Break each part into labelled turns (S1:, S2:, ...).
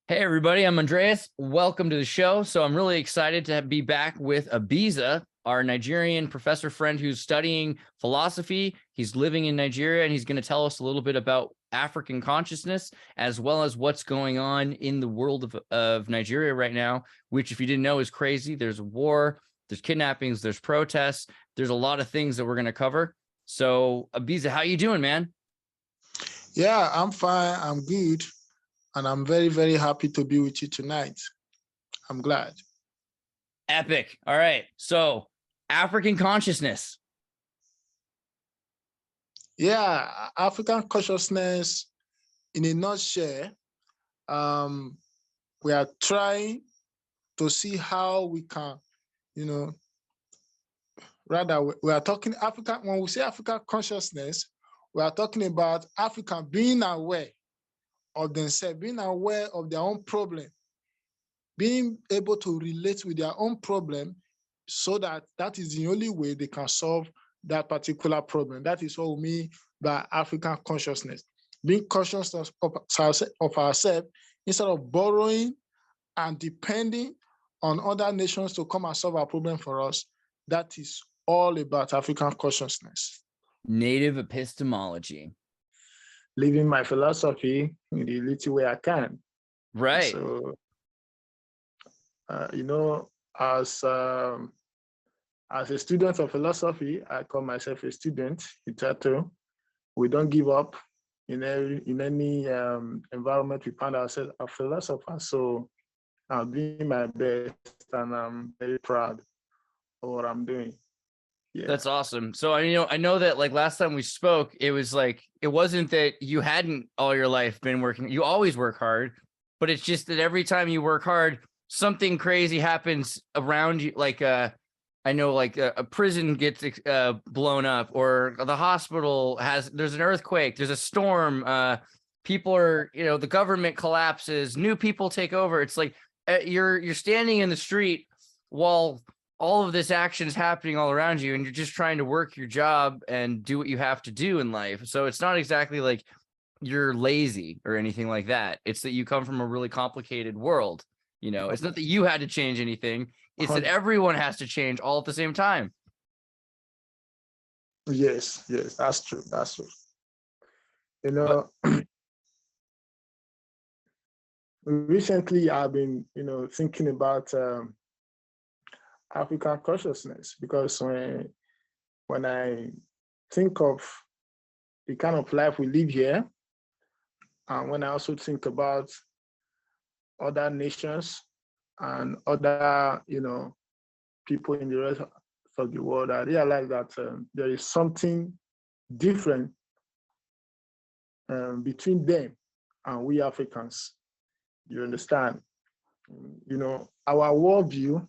S1: Hey everybody, I'm Andreas. Welcome to the show. So I'm really excited to be back with Abiza, our Nigerian professor friend who's studying philosophy. He's living in Nigeria and he's going to tell us a little bit about African consciousness as well as what's going on in the world of Nigeria right now, which if you didn't know is crazy. There's a war, there's kidnappings, there's protests, there's a lot of things that we're going to cover. So Abiza, how you doing, man?
S2: Yeah, I'm fine. I'm good. And I'm very, very happy to be with you tonight. I'm glad.
S1: Epic. All right. So African consciousness.
S2: Yeah, African consciousness, in a nutshell, um, we are trying to see how we can, you know, rather, we are talking African, when we say African consciousness, we are talking about Africa being aware of themselves, being aware of their own problem, being able to relate with their own problem so that that is the only way they can solve that particular problem. That is what we mean by African consciousness. Being conscious of ourselves instead of borrowing and depending on other nations to come and solve our problem for us. That is all about African consciousness.
S1: Native epistemology.
S2: Living my philosophy in the little way I can.
S1: Right.
S2: So, you know, as a student of philosophy, I call myself a student, Itato. We don't give up in any environment we find ourselves a philosopher. So I'm doing my best and I'm very proud of what I'm doing. Yeah.
S1: That's awesome. So I know that like last time we spoke, it was like it wasn't that you hadn't all your life been working. You always work hard, but it's just that every time you work hard, something crazy happens around you. Like I know like a prison gets blown up, or the hospital there's an earthquake, there's a storm. People are the government collapses, new people take over. It's like you're standing in the street while all of this action is happening all around you and you're just trying to work your job and do what you have to do in life. So it's not exactly like you're lazy or anything like that. It's that you come from a really complicated world. It's not that you had to change anything. It's that everyone has to change all at the same time.
S2: Yes, that's true. That's true. Recently I've been, thinking about African consciousness, because when I think of the kind of life we live here, and when I also think about other nations and other, people in the rest of the world, I realize that there is something different between them and we Africans. You understand? Our worldview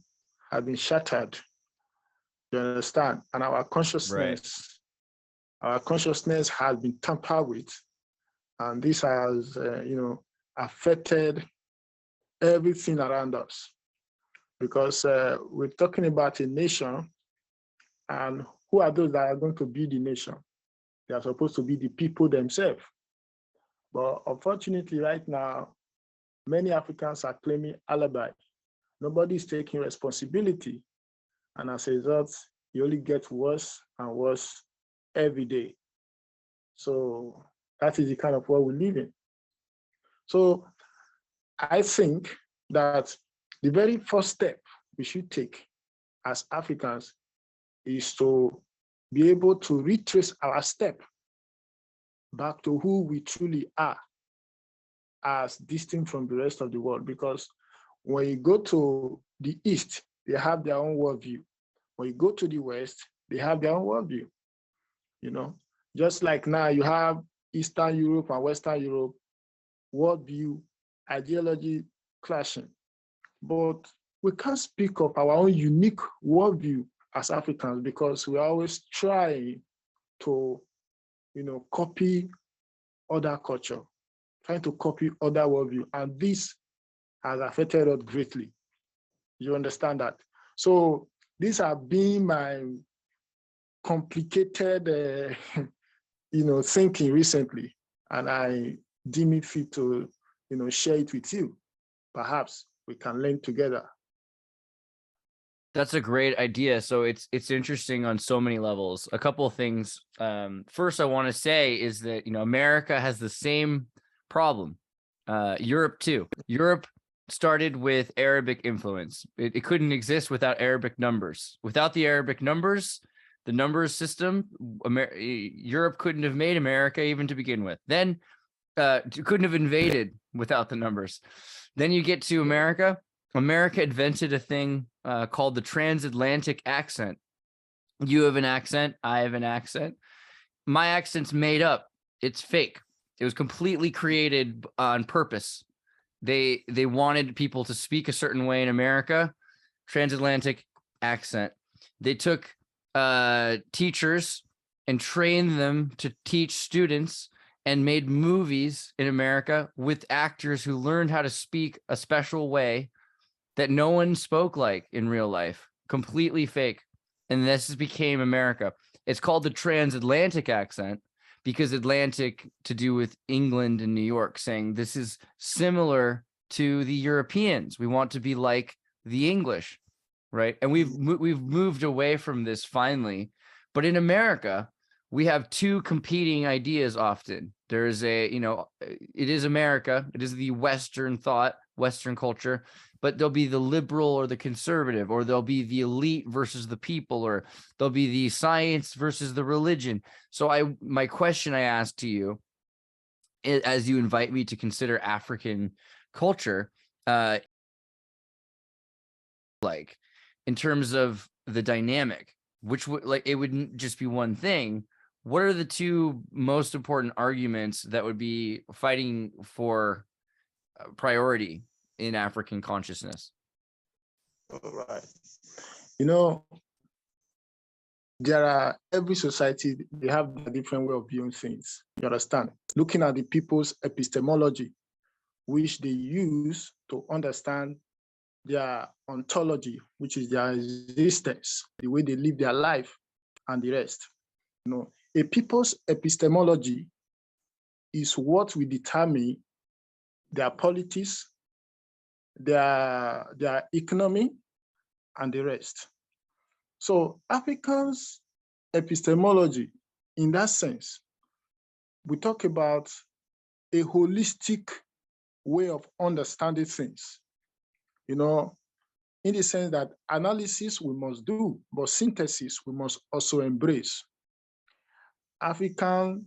S2: has been shattered. You understand? And our consciousness, has been tampered with, and this has, affected everything around us. Because we're talking about a nation, and who are those that are going to build the nation? They are supposed to be the people themselves. But unfortunately, right now, many Africans are claiming alibi. Nobody is taking responsibility. And as a result, it only gets worse and worse every day. So that is the kind of world we live in. So I think that the very first step we should take as Africans is to be able to retrace our step back to who we truly are as distinct from the rest of the world. Because when you go to the East, they have their own worldview. When you go to the West, they have their own worldview. Just like now you have Eastern Europe and Western Europe, worldview, ideology clashing. But we can't speak of our own unique worldview as Africans, because we always try to, copy other culture, trying to copy other worldview. And this has affected us greatly. You understand that? So these have been my complicated, thinking recently, and I deem it fit to, share it with you. perhaps we can learn together.
S1: That's a great idea. So it's interesting on so many levels. A couple of things. First, I want to say is that America has the same problem. Europe too. Europe started with Arabic influence. It couldn't exist without Arabic numbers. Without the Arabic numbers, the numbers system, Europe couldn't have made America even to begin with. Then couldn't have invaded without the numbers. Then you get to America. America invented a thing called the transatlantic accent. You have an accent. I have an accent. My accent's made up. It's fake. It was completely created on purpose. They wanted people to speak a certain way in America. Transatlantic accent. They took teachers and trained them to teach students and made movies in America with actors who learned how to speak a special way that no one spoke like in real life. Completely fake. And this became America. It's called the transatlantic accent because Atlantic to do with England and New York, saying this is similar to the Europeans. We want to be like the English, right? And we've moved away from this finally. But in America, we have two competing ideas often. There's it is America. It is the Western thought, Western culture, but there'll be the liberal or the conservative, or there'll be the elite versus the people, or there'll be the science versus the religion. So my question I ask to you, as you invite me to consider African culture, like in terms of the dynamic, which would it wouldn't just be one thing. What are the two most important arguments that would be fighting for priority in African consciousness?
S2: All right. Every society, they have a different way of viewing things. You understand? Looking at the people's epistemology, which they use to understand their ontology, which is their existence, the way they live their life, and the rest. A people's epistemology is what will determine their politics, their economy, and the rest. So Africans' epistemology, in that sense, we talk about a holistic way of understanding things. In the sense that analysis we must do, but synthesis we must also embrace. African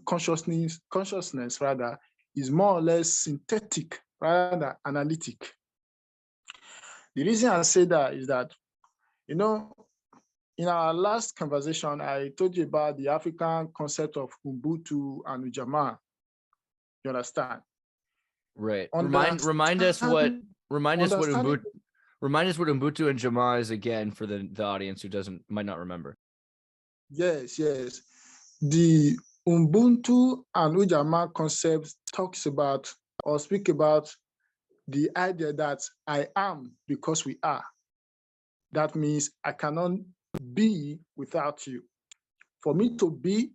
S2: consciousness rather is more or less synthetic rather than analytic. The reason I say that is that, in our last conversation, I told you about the African concept of Ubuntu and Ujamaa. You understand?
S1: Right. Remind us what Ubuntu and Jamaa is again for the audience who might not remember.
S2: Yes. The Ubuntu and Ujamaa concept talks about or speak about the idea that I am because we are. That means I cannot be without you. For me to be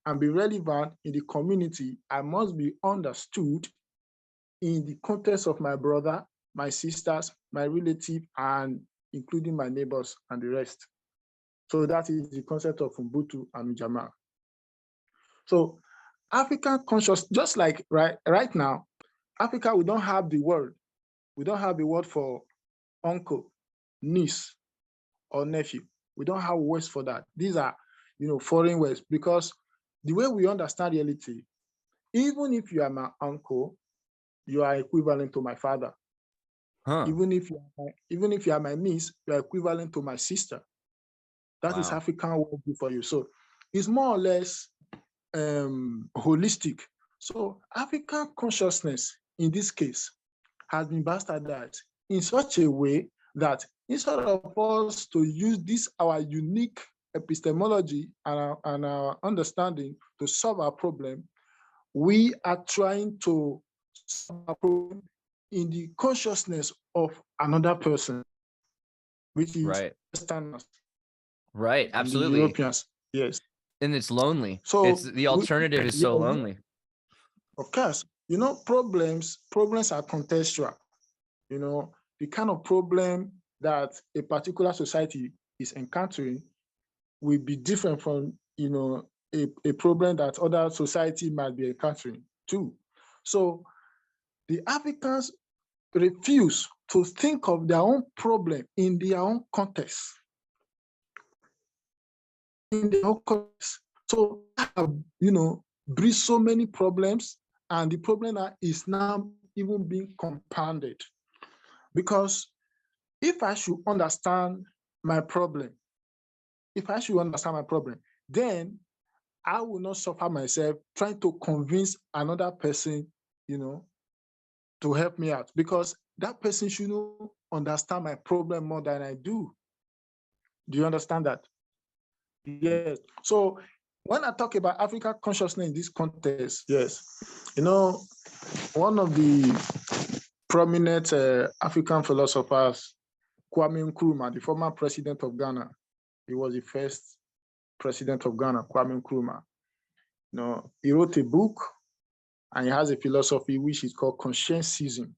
S2: and be relevant in the community, I must be understood in the context of my brother, my sisters, my relative, and including my neighbors and the rest. So that is the concept of Ubuntu and Ujamaa. So African conscious, just like right now, Africa, we don't have the word. We don't have the word for uncle, niece, or nephew. We don't have words for that. These are, foreign words, because the way we understand reality, even if you are my uncle, you are equivalent to my father.
S1: Huh.
S2: Even if you are my niece, you are equivalent to my sister. That is African worldview for you. So it's more or less holistic. So African consciousness, in this case, has been bastardized in such a way that instead of us to use this, our unique epistemology and our understanding to solve our problem, we are trying to solve our problem in the consciousness of another person, which is Westerners.
S1: Right, absolutely.
S2: The Europeans, yes.
S1: And it's lonely.
S2: So
S1: it's the alternative is so lonely.
S2: Of course. problems are contextual. The kind of problem that a particular society is encountering will be different from, a problem that other society might be encountering too. So the Africans refuse to think of their own problem in their own context. So, breed so many problems, and the problem is now even being compounded. Because if I should understand my problem, then I will not suffer myself trying to convince another person, to help me out, because that person should understand my problem more than I do. Do you understand that? Yes. So when I talk about African consciousness in this context, yes, one of the prominent African philosophers, Kwame Nkrumah, the former president of Ghana, he was the first president of Ghana, Kwame Nkrumah. He wrote a book, and he has a philosophy which is called conscientism,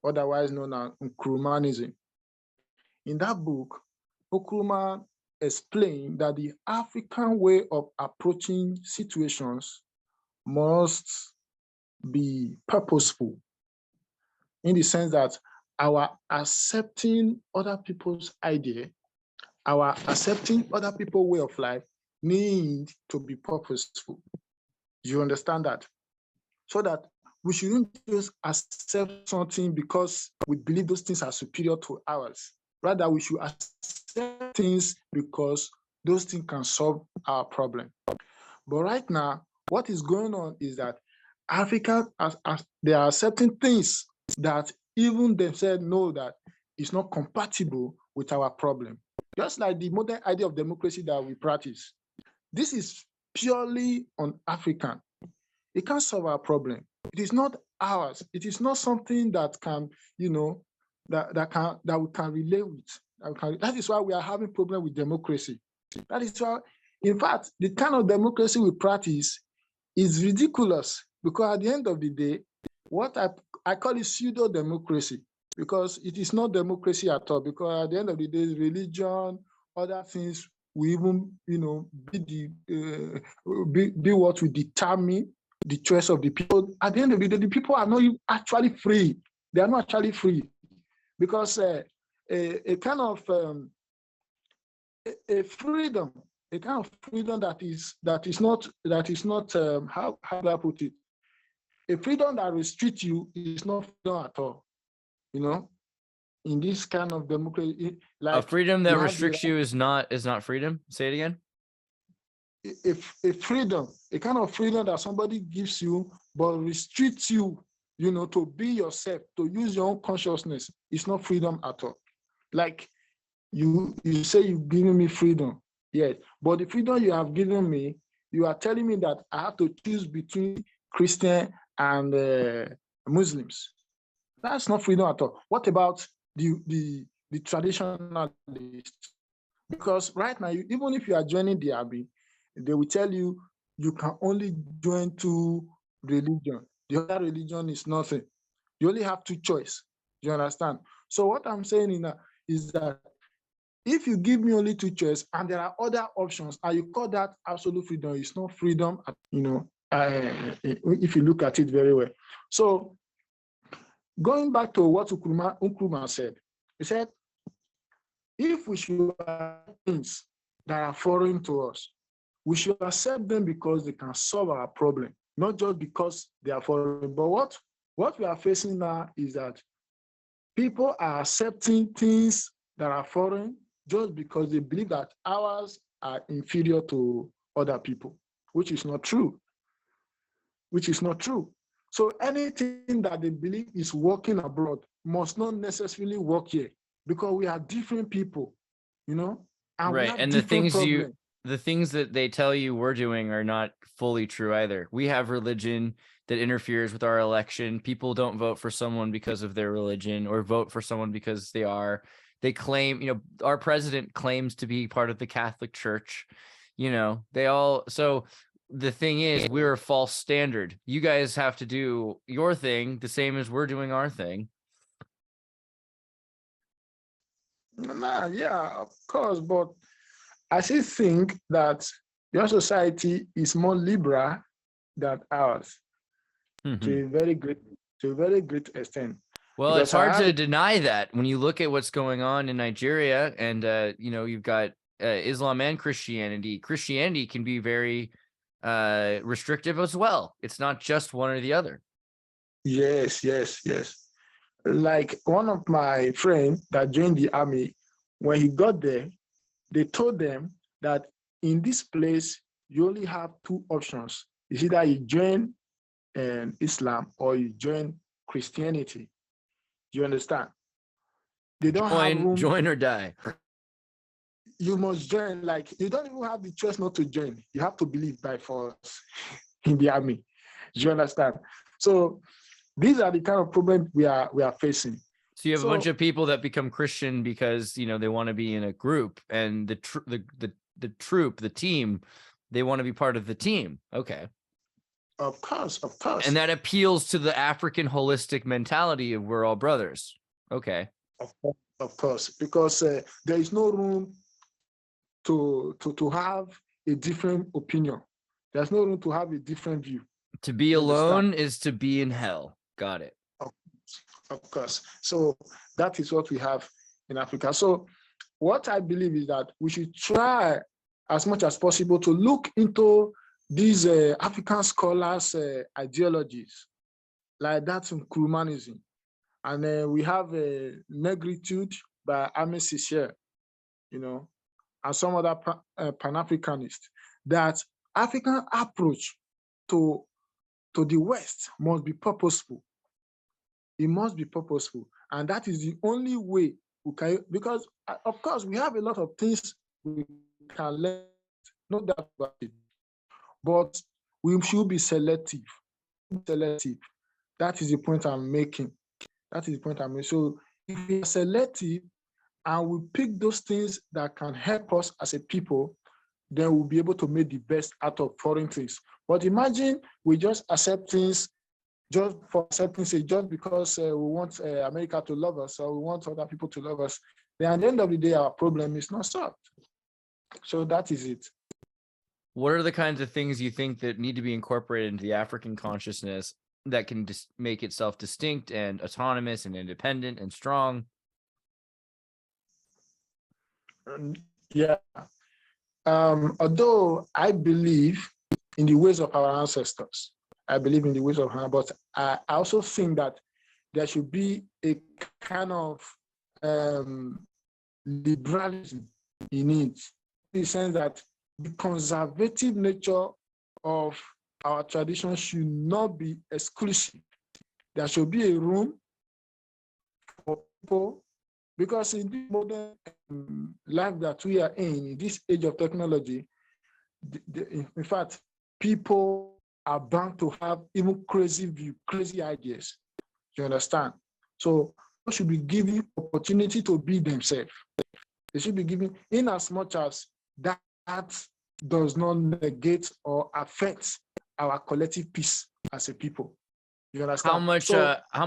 S2: otherwise known as Nkrumahnism. In that book, Nkrumah explained that the African way of approaching situations must be purposeful, in the sense that our accepting other people's idea, our accepting other people's way of life need to be purposeful. Do you understand that? So that we shouldn't just accept something because we believe those things are superior to ours. Rather, we should accept things because those things can solve our problem. But right now, what is going on is that Africa, they are accepting things that even themselves know that it's not compatible with our problem. Just like the modern idea of democracy that we practice. This is purely un-African. It can't solve our problem. It is not ours. It is not something that can, that we can relate with. That is why we are having problem with democracy. That is why, in fact, the kind of democracy we practice is ridiculous, because at the end of the day, what I call it pseudo-democracy, because it is not democracy at all, because at the end of the day, religion, other things will even, be what will determine the choice of the people. At the end of the day, the people are not actually free. They are not actually free, because a kind of a freedom, that is not how do I put it? A freedom that restricts you is not freedom at all. In this kind of democracy, like
S1: a freedom that restricts you is not freedom. Say it again.
S2: A freedom, a kind of freedom that somebody gives you but restricts you, to be yourself, to use your own consciousness, is not freedom at all. Like you say you've given me freedom, yes, but the freedom you have given me, you are telling me that I have to choose between Christian and Muslims. That's not freedom at all. What about the traditionalists? Because right now, even if you are joining the Abbey, they will tell you can only join two religions. The other religion is nothing. You only have two choices. Do you understand? So what I'm saying is that if you give me only two choices and there are other options, and you call that absolute freedom, it's not freedom, if you look at it very well. So going back to what Nkrumah said, he said, if we should have things that are foreign to us, we should accept them because they can solve our problem, not just because they are foreign. But what we are facing now is that people are accepting things that are foreign just because they believe that ours are inferior to other people, which is not true. So anything that they believe is working abroad must not necessarily work here, because we are different people, and
S1: right. And the things that they tell you we're doing are not fully true either. We have religion that interferes with our election. People don't vote for someone because of their religion, or vote for someone because they claim, our president claims to be part of the Catholic Church. So the thing is, we're a false standard. You guys have to do your thing the same as we're doing our thing.
S2: Nah, yeah, of course, but I still think that your society is more liberal than ours to a very great extent.
S1: Well, it's
S2: Because I
S1: hard
S2: have
S1: to deny that when you look at what's going on in Nigeria, and you've got Islam and Christianity. Christianity can be very restrictive as well. It's not just one or the other.
S2: yes. Like one of my friends that joined the army, when he got there, they told them that in this place you only have two options. It's either you join Islam or you join Christianity. Do you understand? They don't have room.
S1: Join or die.
S2: You must join. Like you don't even have the choice not to join. You have to believe by force in the army. Do you understand? So these are the kind of problems we are facing.
S1: So you have a bunch of people that become Christian because they want to be in a group, and the troop, the team, they want to be part of the team. Okay.
S2: Of course.
S1: And that appeals to the African holistic mentality of we're all brothers. Okay.
S2: Of course, because there is no room to have a different opinion. There's no room to have a different view.
S1: To be alone is to be in hell. Got it.
S2: Of course. So that is what we have in Africa. So what I believe is that we should try as much as possible to look into these African scholars' ideologies, like that in Kurumanism. And we have Negritude by Aimé Césaire, and some other Pan-Africanists, that African approach to the West must be purposeful. It must be purposeful. And that is the only way we can, because of course we have a lot of things we can learn, not that about it, but we should be selective. That is the point I'm making. So if we are selective and we pick those things that can help us as a people, then we'll be able to make the best out of foreign things. But imagine we just accept things just for accepting it, just because we want America to love us, or we want other people to love us. Then at the end of the day, our problem is not solved. So that is it.
S1: What are the kinds of things you think that need to be incorporated into the African consciousness that can make itself distinct and autonomous and independent and strong?
S2: Yeah. Although I believe in the ways of our ancestors, but I also think that there should be a kind of liberalism in it, in the sense that the conservative nature of our tradition should not be exclusive. There should be a room for people, because in this modern life that we are in this age of technology, in fact, people are bound to have even crazy ideas. You understand? So people should be given opportunity to be themselves. They should be given, in as much as that does not negate or affect our collective peace as a people. You understand?
S1: How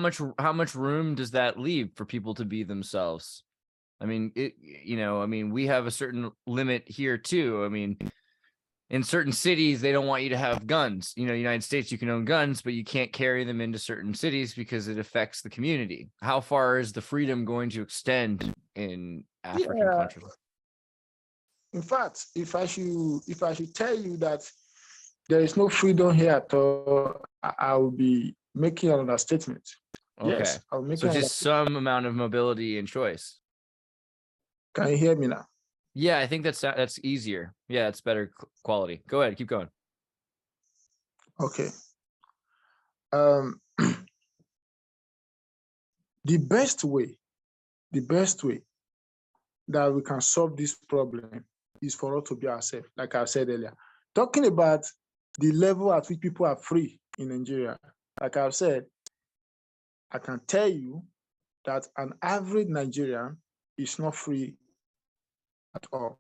S1: much room does that leave for people to be themselves? I mean, we have a certain limit here too. I mean, in certain cities, they don't want you to have guns. United States, you can own guns, but you can't carry them into certain cities because it affects the community. How far is the freedom going to extend in African countries?
S2: In fact, if I should tell you that there is no freedom here at all, I will be making an understatement.
S1: Okay.
S2: Yes, I'll make
S1: so just some amount of mobility and choice.
S2: Can you hear me now?
S1: Yeah, I think that's easier. Yeah, it's better quality. Go ahead, keep going.
S2: Okay. The best way that we can solve this problem is for us to be ourselves, like I said earlier. Talking about the level at which people are free in Nigeria, like I've said, I can tell you that an average Nigerian is not free at all.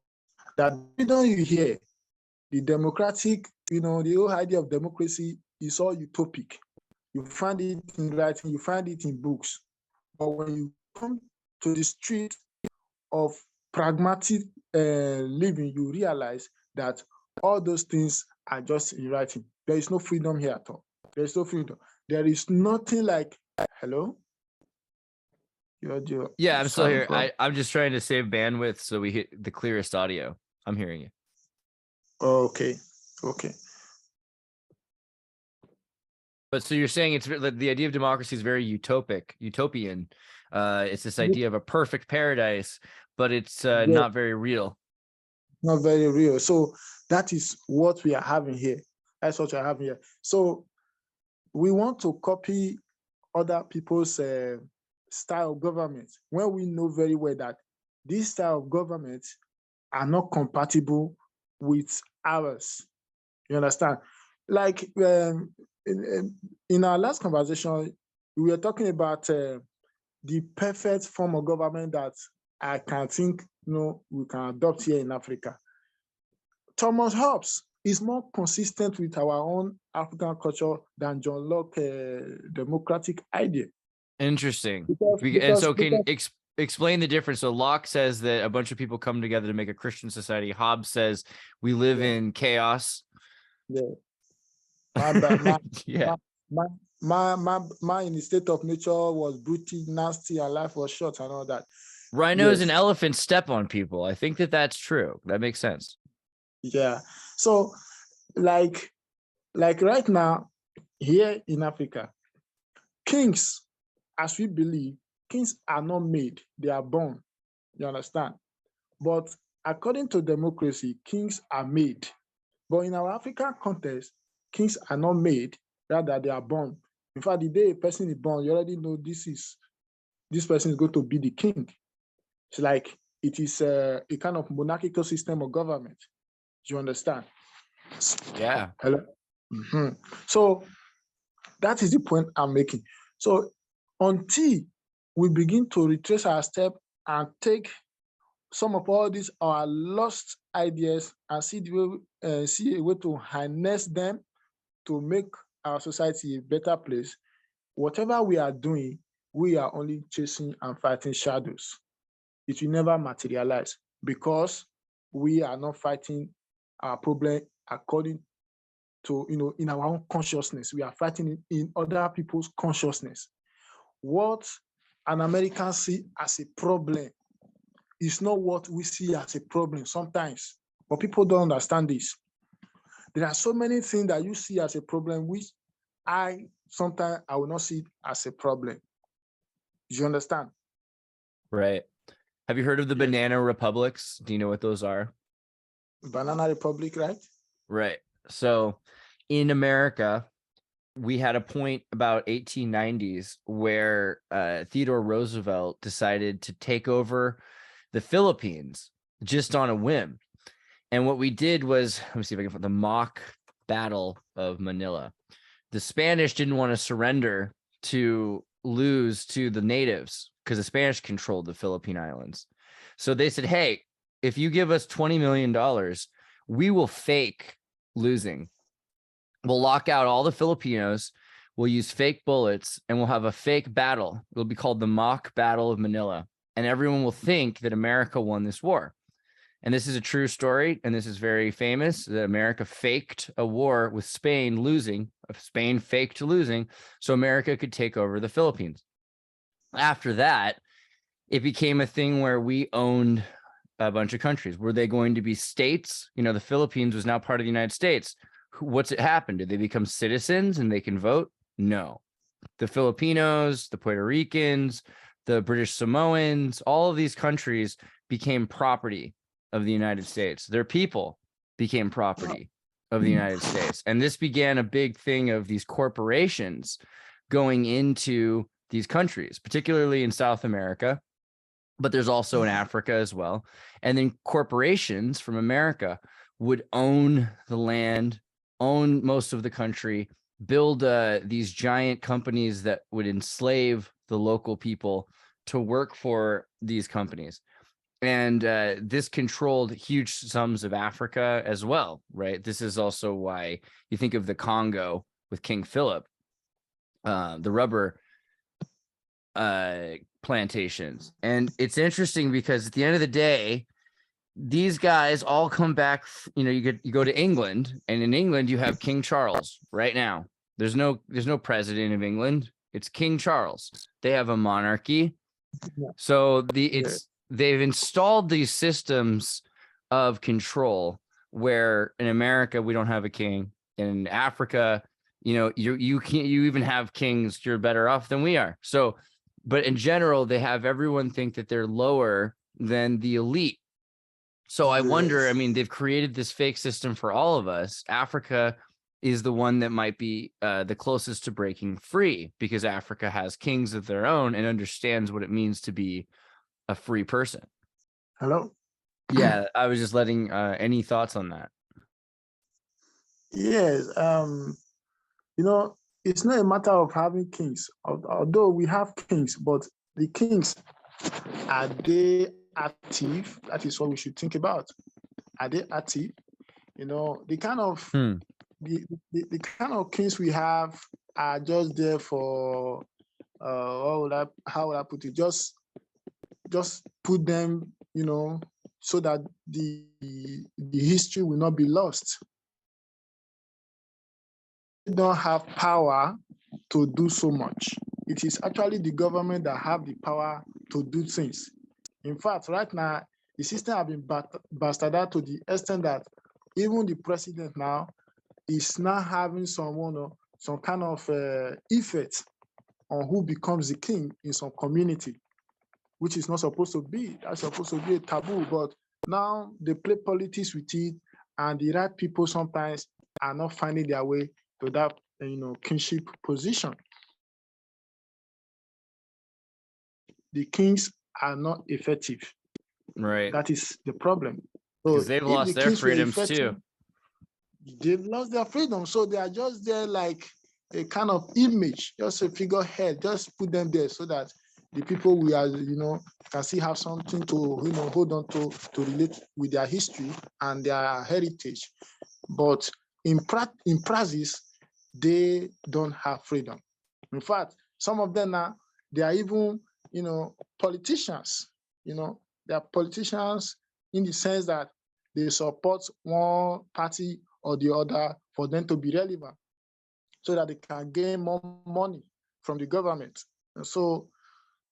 S2: That freedom you hear, the democratic the whole idea of democracy is all utopic. You find it in writing, you find it in books. But when you come to the street of pragmatic living, you realize that all those things are just in writing. There is no freedom here at all. There is no freedom. There is nothing like, hello?
S1: Yeah, I'm still here. I'm just trying to save bandwidth so we hit the clearest audio. I'm hearing you.
S2: Okay.
S1: But so you're saying it's the idea of democracy is very utopian. It's this idea of a perfect paradise, but it's not very real.
S2: Not very real. So that is what we are having here. That's what we're having here. So we want to copy other people's style of government when we know very well that this style of government are not compatible with ours. You understand? Like in our last conversation, we were talking about the perfect form of government that I can think we can adopt here in Africa. Thomas Hobbes is more consistent with our own African culture than John Locke's democratic idea.
S1: Interesting. Can explain the difference. So Locke says that a bunch of people come together to make a Christian society. Hobbes says we live in chaos.
S2: Yeah. My in the state of nature was brutal, nasty, and life was short and all that.
S1: Rhinos and elephants step on people. I think that's true. That makes sense.
S2: Yeah. So like right now here in Africa, kings, as we believe, kings are not made, they are born. You understand? But according to democracy, kings are made. But in our African context, kings are not made, rather they are born. In fact, the day a person is born, you already know this person is going to be the king. It's like it is a kind of monarchical system of government. Do you understand?
S1: Yeah.
S2: Hello. Mm-hmm. So that is the point I'm making. So until we begin to retrace our step and take some of all these our lost ideas and see a way to harness them to make our society a better place, whatever we are doing, we are only chasing and fighting shadows. It will never materialize because we are not fighting our problem according to, in our own consciousness. We are fighting in other people's consciousness. What an American see as a problem is not what we see as a problem sometimes, but people don't understand this. There are so many things that you see as a problem, which sometimes I will not see it as a problem. Do you understand?
S1: Right. Have you heard of the banana republics? Do you know what those are?
S2: Banana Republic, right?
S1: Right. So in America, we had a point about 1890s where Theodore Roosevelt decided to take over the Philippines just on a whim. And what we did was, let me see if I can find the mock battle of Manila. The Spanish didn't want to surrender to lose to the natives because the Spanish controlled the Philippine Islands. So they said, hey, if you give us $20 million, we will fake losing. We'll lock out all the Filipinos. We'll use fake bullets and we'll have a fake battle. It'll be called the mock battle of Manila. And everyone will think that America won this war. And this is a true story. And this is very famous that America faked a war with Spain losing. Spain faked losing so America could take over the Philippines. After that, it became a thing where we owned a bunch of countries. Were they going to be states? The Philippines was now part of the United States. What's it happened? Did they become citizens and they can vote? No. The Filipinos, the Puerto Ricans, the British Samoans, all of these countries became property of the United States. Their people became property of the United States. And this began a big thing of these corporations going into these countries, particularly in South America, but there's also in Africa as well. And then corporations from America would own the land, own most of the country, build these giant companies that would enslave the local people to work for these companies. And this controlled huge sums of Africa as well, right? This is also why you think of the Congo with King Philip, the rubber plantations. And it's interesting because at the end of the day, these guys all come back. You go to England, and in England you have King Charles right now. There's no president of England. It's King Charles. They have a monarchy. So they've installed these systems of control where in America we don't have a king. In Africa, you even have kings. You're better off than we are. So, but in general, they have everyone think that they're lower than the elite. So I wonder, I mean, they've created this fake system for all of us. Africa is the one that might be the closest to breaking free because Africa has kings of their own and understands what it means to be a free person.
S2: Hello?
S1: Yeah, I was just letting any thoughts on that?
S2: Yes. It's not a matter of having kings, although we have kings, but the kings, are they active? That is what we should think about. Are they active? The kind of the kind of kings we have are just there for how would I put it? Just put them, so that the history will not be lost. They don't have power to do so much. It is actually the government that have the power to do things. In fact, right now, the system has been bastardized to the extent that even the president now is now having some kind of effect on who becomes the king in some community, which is not supposed to be. That's supposed to be a taboo. But now they play politics with it, and the right people sometimes are not finding their way to that kingship position. The kings are not effective.
S1: Right.
S2: That is the problem.
S1: Because they've lost their freedoms too.
S2: They've lost their freedom. So they are just there like a kind of image, just a figurehead, just put them there so that the people we are, can still have something to, hold on to relate with their history and their heritage. But in practice, they don't have freedom. In fact, some of them now, they are even, politicians. They are politicians in the sense that they support one party or the other for them to be relevant, so that they can gain more money from the government. And so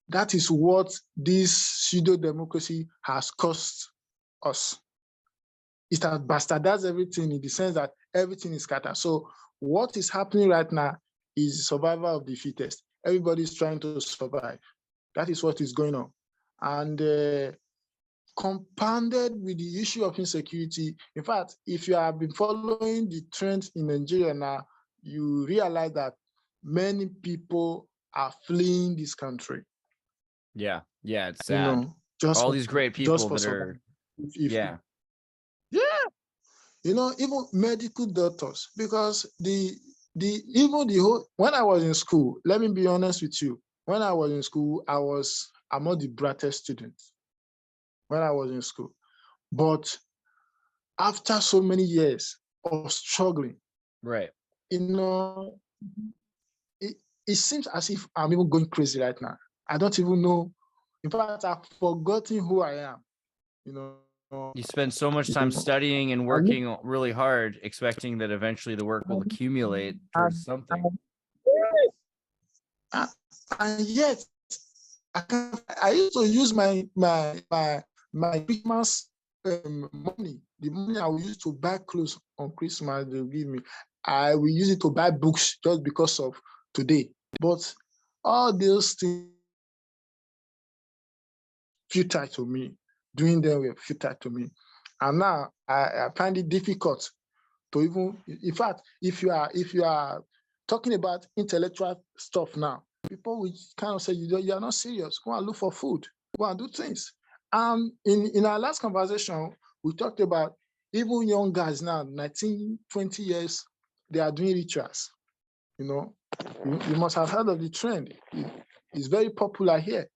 S2: that is what this pseudo-democracy has cost us. It has bastardized everything in the sense that everything is scattered. So what is happening right now is survival of the fittest. Everybody is trying to survive. That is what is going on. And compounded with the issue of insecurity. In fact, if you have been following the trends in Nigeria now, you realize that many people are fleeing this country.
S1: Yeah, it's sad. All these great people that are, yeah,
S2: even medical doctors, because even the whole, when I was in school, let me be honest with you, when I was in school, I was among the brightest students when I was in school. But after so many years of struggling,
S1: right,
S2: it seems as if I'm even going crazy right now. I don't even know. In fact, I've forgotten who I am.
S1: You spend so much time studying and working really hard, expecting that eventually the work will accumulate towards something.
S2: And yet, I used to use my Christmas money, the money I will use to buy clothes on Christmas, they'll give me. I will use it to buy books just because of today. But all those things futile to me. Doing them were futile to me. And now I find it difficult to even, in fact, if you are talking about intellectual stuff now, people will kind of say you are not serious. Go and look for food. Go and do things. In our last conversation, we talked about even young guys now, 19, 20 years, they are doing rituals. You must have heard of the trend. It's very popular here.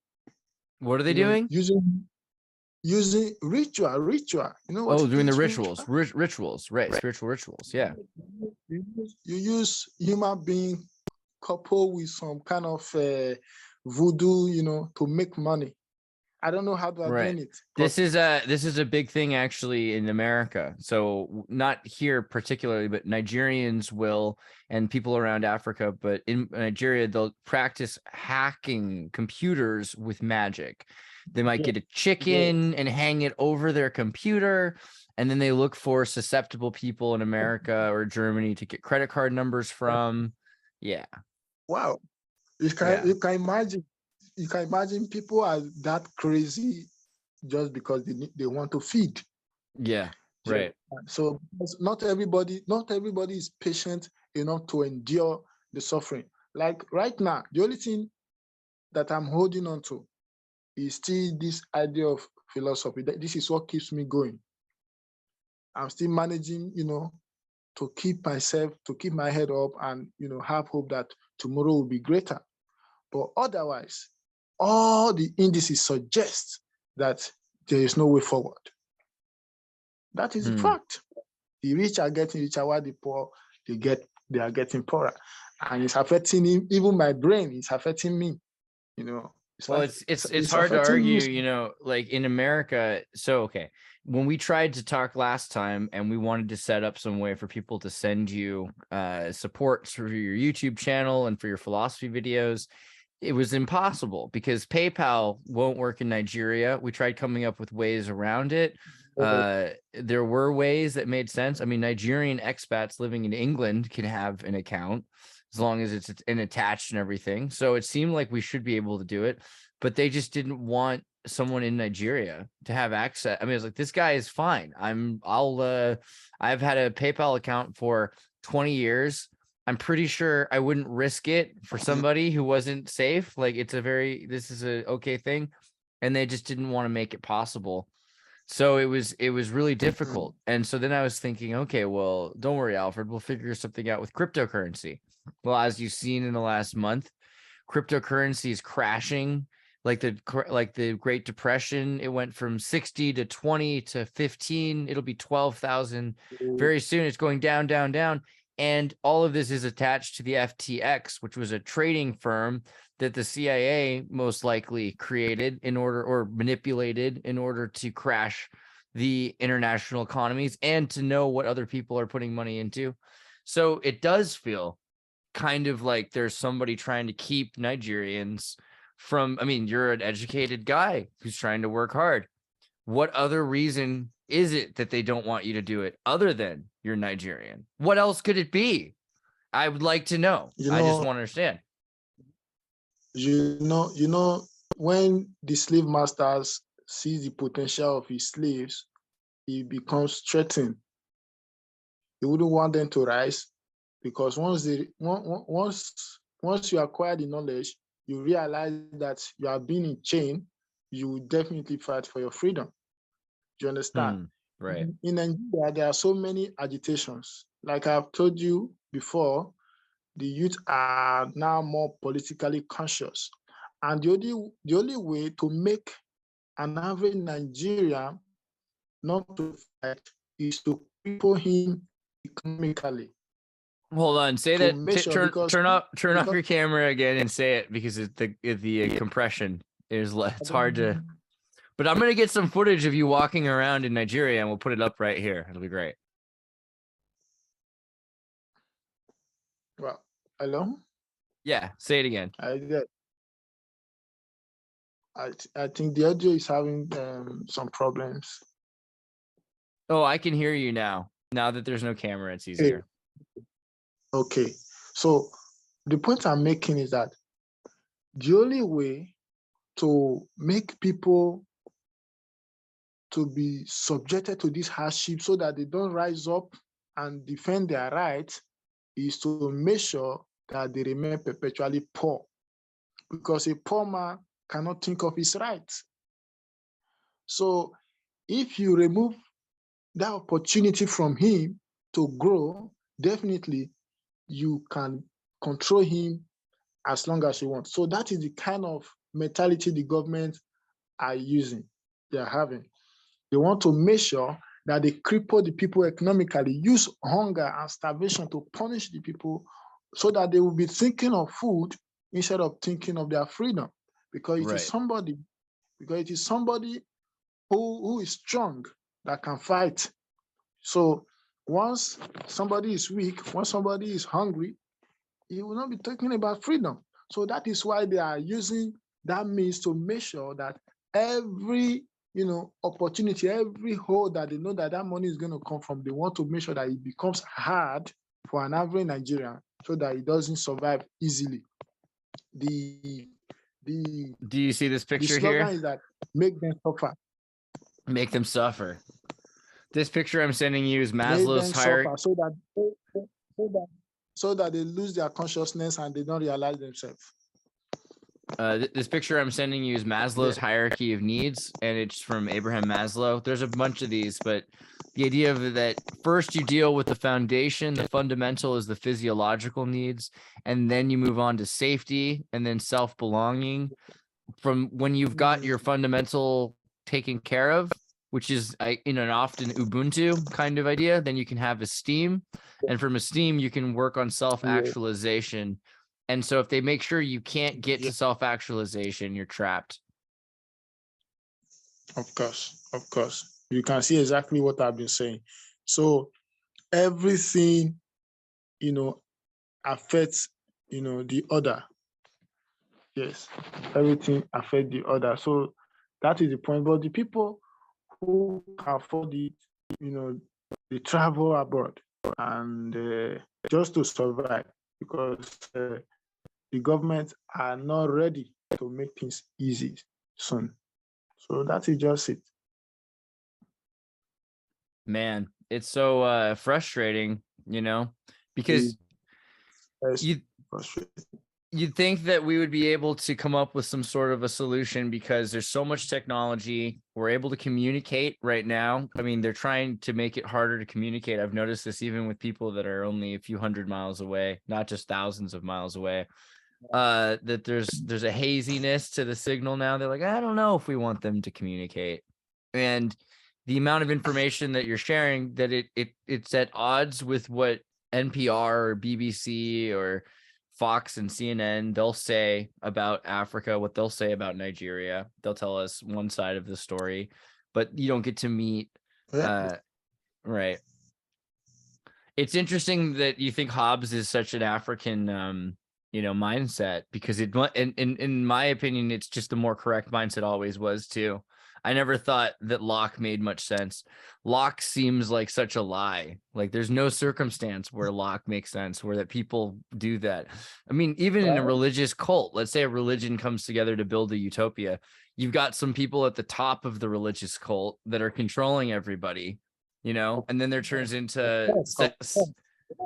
S1: What are they doing?
S2: Using using ritual. You know what
S1: Oh,
S2: it
S1: doing the
S2: is,
S1: rituals,
S2: ritual?
S1: rituals, right? Spiritual rituals. Yeah.
S2: You use human being coupled with some kind of voodoo, to make money. I don't know how they are
S1: Right.
S2: doing it.
S1: This is a big thing actually in America. So not here particularly, but Nigerians will, and people around Africa, but in Nigeria, they'll practice hacking computers with magic. They might
S2: Yeah,
S1: get a
S2: yeah.
S1: chicken and hang it over their computer, and then they look for susceptible people in America or Germany to get credit card numbers from. Yeah.
S2: Wow. You can
S1: Yeah.
S2: you can imagine people are that crazy just because they want to feed.
S1: Yeah.
S2: Do you
S1: Right.
S2: understand? So because not everybody is patient enough to endure the suffering. Like right now, the only thing that I'm holding on to is still this idea of philosophy. This is what keeps me going. I'm still managing, to keep my head up and, have hope that tomorrow will be greater. But otherwise, all the indices suggest that there is no way forward. That is a
S1: Hmm.
S2: fact. The rich are getting richer while the poor, they are getting poorer. And it's affecting even my brain. It's affecting me, you know.
S1: Well, it's
S2: It's
S1: hard to
S2: affecting me.
S1: argue, like in America. So, okay, when we tried to talk last time and we wanted to set up some way for people to send you support for your YouTube channel and for your philosophy videos, it was impossible because PayPal won't work in Nigeria. We tried coming up with ways around it. There were ways that made sense. I mean, Nigerian expats living in England can have an account as long as it's attached and everything. So it seemed like we should be able to do it, but they just didn't want someone in Nigeria to have access. I mean, it's like, this guy is fine. I've had a PayPal account for 20 years. I'm pretty sure I wouldn't risk it for somebody who wasn't safe. Like, this is a okay thing. And they just didn't want to make it possible. So it was really difficult. And so then I was thinking, okay, well, don't worry, Alfred, we'll figure something out with cryptocurrency. Well, as you've seen in the last month, cryptocurrency is crashing. Like the Great Depression, it went from 60 to 20 to 15. It'll be 12,000 very soon. It's going down, down, down. And all of this is attached to the FTX, which was a trading firm that the CIA most likely created or manipulated in order to crash the international economies and to know what other people are putting money into. So it does feel kind of like there's somebody trying to keep Nigerians from, I mean, you're an educated guy who's trying to work hard. What other reason is it that they don't want you to do it other than you're Nigerian? What else could it be? I would like to know. I just want to understand.
S2: When the slave masters sees the potential of his slaves, he becomes threatened. He wouldn't want them to rise because once you acquire the knowledge, you realize that you are being in chain, you will definitely fight for your freedom. Do you understand?
S1: Right.
S2: In Nigeria, there are so many agitations. Like I've told you before, the youth are now more politically conscious. And the only way to make an average Nigerian not to fight is to cripple him economically.
S1: Hold on, say
S2: To
S1: that.
S2: make sure,
S1: Turn off your camera again and say it, because the compression is it's hard to. But I'm gonna get some footage of you walking around in Nigeria, and we'll put it up right here. It'll be great.
S2: Well, hello.
S1: Yeah, say it again.
S2: I think the audio is having some problems.
S1: Oh, I can hear you now. Now that there's no camera, it's easier.
S2: Okay. So the point I'm making is that the only way to make people to be subjected to this hardship so that they don't rise up and defend their rights is to make sure that they remain perpetually poor. Because a poor man cannot think of his rights. So if you remove that opportunity from him to grow, definitely you can control him as long as you want. So that is the kind of mentality the government are using, they are having. They want to make sure that they cripple the people economically, use hunger and starvation to punish the people so that they will be thinking of food instead of thinking of their freedom. Because it is somebody, who is strong that can fight. So once somebody is weak, once somebody is hungry, he will not be talking about freedom. So that is why they are using that means to make sure that every opportunity, every hole that they know that money is going to come from, they want to make sure that it becomes hard for an average Nigerian so that it doesn't survive easily. Do
S1: you see this picture
S2: the slogan
S1: here?
S2: Is that make them suffer.
S1: Make them suffer. This picture I'm sending you is Maslow's hierarchy.
S2: So that they lose their consciousness and they don't realize themselves.
S1: This picture I'm sending you is Maslow's hierarchy of needs, and it's from Abraham Maslow. There's a bunch of these, but the idea of that first you deal with the foundation, the fundamental is the physiological needs, and then you move on to safety and then self-belonging. From when you've got your fundamental taken care of, which is in an often Ubuntu kind of idea, then you can have esteem. And from esteem, you can work on self-actualization. And so if they make sure you can't get to self-actualization, you're trapped.
S2: Of course. You can see exactly what I've been saying. So everything, affects, the other. Yes, everything affects the other. So that is the point. But the people who can afford it, they travel abroad and just to survive, because the government are not ready to make things easy soon. So that is just it.
S1: Man, it's so frustrating, because you'd think that we would be able to come up with some sort of a solution because there's so much technology. We're able to communicate right now. I mean, they're trying to make it harder to communicate. I've noticed this even with people that are only a few hundred miles away, not just thousands of miles away, that there's a haziness to the signal now. They're like, I don't know if we want them to communicate. And the amount of information that you're sharing, that it's at odds with what NPR or BBC or Fox and CNN, they'll say about Africa, what they'll say about Nigeria. They'll tell us one side of the story, but you don't get to meet. Right. It's interesting that you think Hobbes is such an African, mindset, because in my opinion, it's just the more correct mindset, always was too. I never thought that Locke made much sense. Locke seems like such a lie. Like there's no circumstance where Locke makes sense, where that people do that. I mean, even in a religious cult, let's say a religion comes together to build a utopia. You've got some people at the top of the religious cult that are controlling everybody, and then there turns into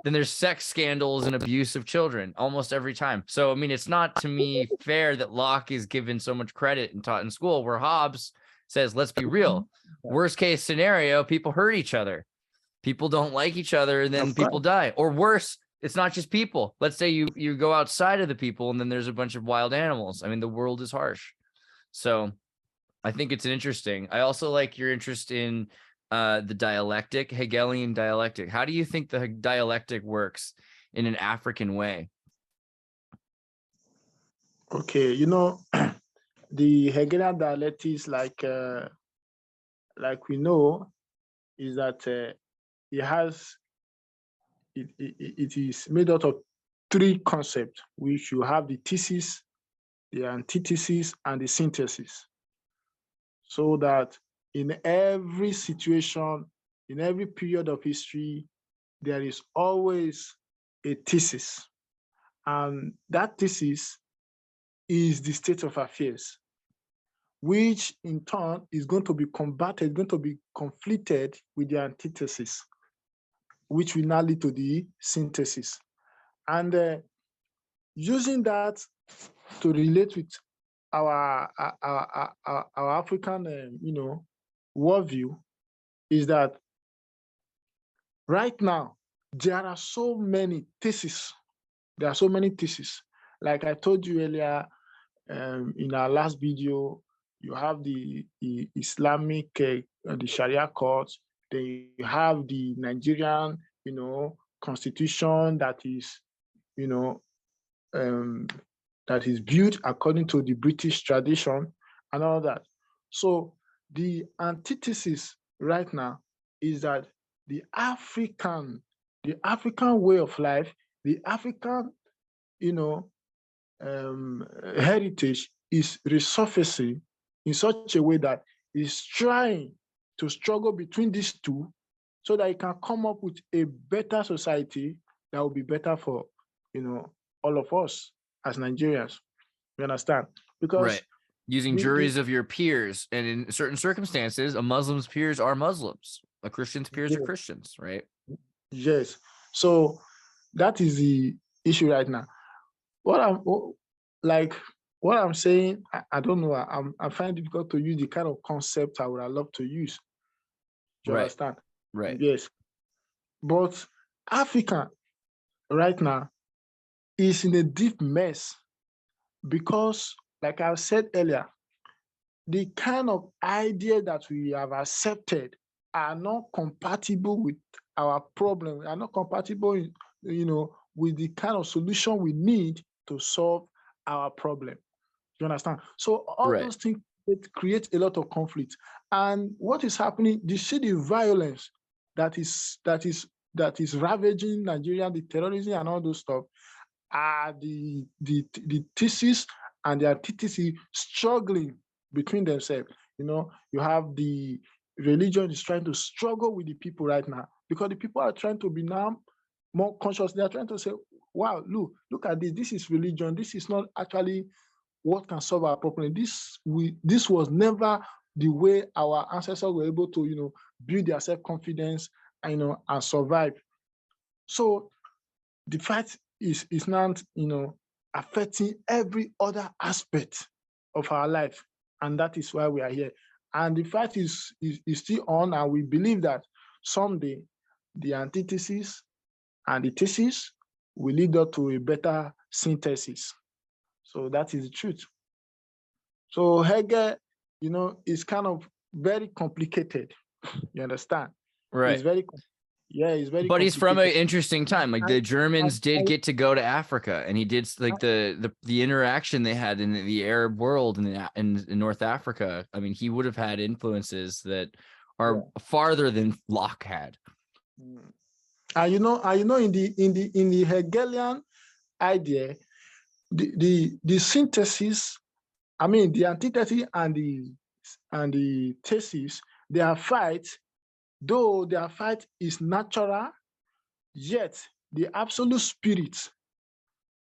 S1: then there's sex scandals and abuse of children almost every time. So, I mean, it's not, to me, fair that Locke is given so much credit and taught in school, where Hobbes says, let's be real. Worst case scenario, people hurt each other. People don't like each other, and then people die. Or worse, it's not just people. Let's say you go outside of the people, and then there's a bunch of wild animals. I mean, the world is harsh. So I think it's interesting. I also like your interest in the dialectic, Hegelian dialectic. How do you think the dialectic works in an African way?
S2: Okay, the Hegelian dialectics, like we know, is that it is made out of three concepts, which you have the thesis, the antithesis, and the synthesis. So that in every situation, in every period of history, there is always a thesis. And that thesis is the state of affairs, which in turn is going to be combated, going to be conflicted with the antithesis, which will now lead to the synthesis. And using that to relate with our African, worldview, is that right now there are so many theses. There are so many theses. Like I told you earlier in our last video, you have the Islamic, the Sharia courts, then you have the Nigerian, constitution that is, you know, um, that is built according to the British tradition and all that. So the antithesis right now is that the African way of life, the African, you know, heritage is resurfacing in such a way that it's trying to struggle between these two so that it can come up with a better society that will be better for, all of us as Nigerians. You understand? Because
S1: Right. Using juries of your peers, and in certain circumstances, a Muslim's peers are Muslims, a Christian's peers are Christians, right?
S2: Yes. So that is the issue right now. What I'm saying, I don't know. I find it difficult to use the kind of concept I would have loved to use. Do you understand?
S1: Right.
S2: Yes. But Africa right now is in a deep mess because, like I said earlier, the kind of idea that we have accepted are not compatible with our problem, are not compatible, with the kind of solution we need to solve our problem. You understand? So all those things create a lot of conflict. And what is happening? You see the violence that is ravaging Nigeria, the terrorism and all those stuff, are the thesis and the antithesis struggling between themselves. You have the religion is trying to struggle with the people right now because the people are trying to be now more conscious. They are trying to say, wow, look at this. This is religion. This is not actually what can solve our problem. This was never the way our ancestors were able to, build their self-confidence and survive. So the fight is not, affecting every other aspect of our life. And that is why we are here. And the fight is still on, and we believe that someday the antithesis and the thesis will lead us to a better synthesis. So that is the truth. So Hegel, is kind of very complicated. You understand?
S1: Right.
S2: It's very
S1: But he's from an interesting time. Like the Germans did get to go to Africa, and he did like the interaction they had in the Arab world and in North Africa. I mean, he would have had influences that are farther than Locke had.
S2: And in the Hegelian idea, the synthesis, I mean the antithesis and the thesis, their fight, though their fight is natural, yet the absolute spirit,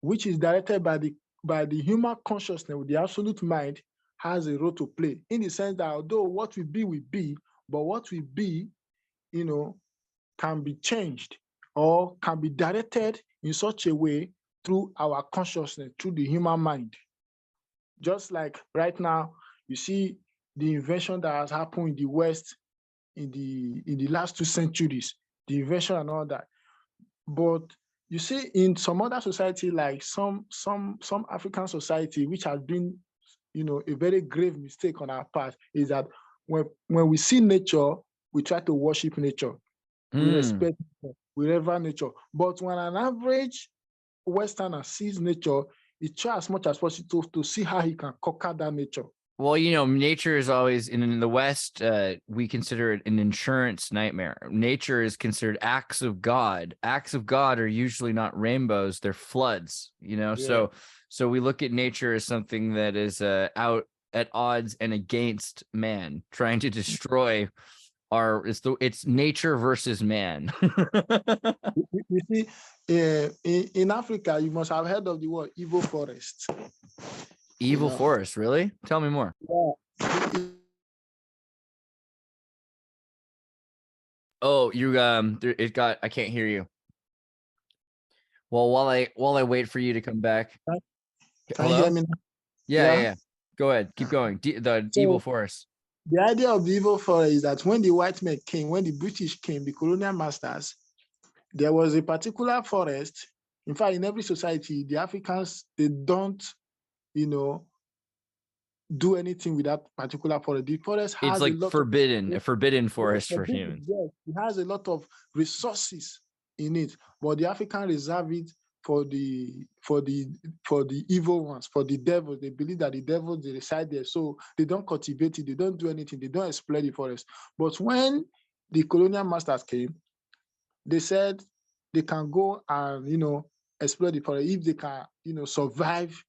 S2: which is directed by the human consciousness, with the absolute mind, has a role to play, in the sense that although what will be, but what will be, can be changed or can be directed in such a way through our consciousness, through the human mind. Just like right now, you see the invention that has happened in the West in the last 2 centuries, the invention and all that. But you see, in some other society, like some African society, which has been, a very grave mistake on our part, is that when we see nature, we try to worship nature. We respect nature, we revere nature. But when an average Westerner sees nature, he tries as much as possible to see how he can conquer that nature.
S1: Well, nature is always in the West. We consider it an insurance nightmare. Nature is considered acts of God. Acts of God are usually not rainbows; they're floods. So we look at nature as something that is out at odds and against man, trying to destroy it's nature versus man.
S2: You see, in Africa, you must have heard of the word evil forest.
S1: Evil forest, really? Tell me more.
S2: Yeah.
S1: Oh, I can't hear you. Well, while I wait for you to come back.
S2: Can you hear me now?
S1: Yeah. Go ahead. Keep going. The evil forest.
S2: The idea of the evil forest is that when the white men came, when the British came, the colonial masters, there was a particular forest. In fact, in every society, the Africans, they don't, do anything with that particular forest. The forest
S1: It's
S2: has a
S1: like
S2: lot
S1: a forbidden forest for
S2: of
S1: humans.
S2: yes, it has a lot of resources in it, but the African reserve it for the evil ones, for the devils. They believe that the devils they reside there, so they don't cultivate it, they don't do anything, they don't exploit the forest. But when the colonial masters came, they said they can go and exploit the forest if they can survive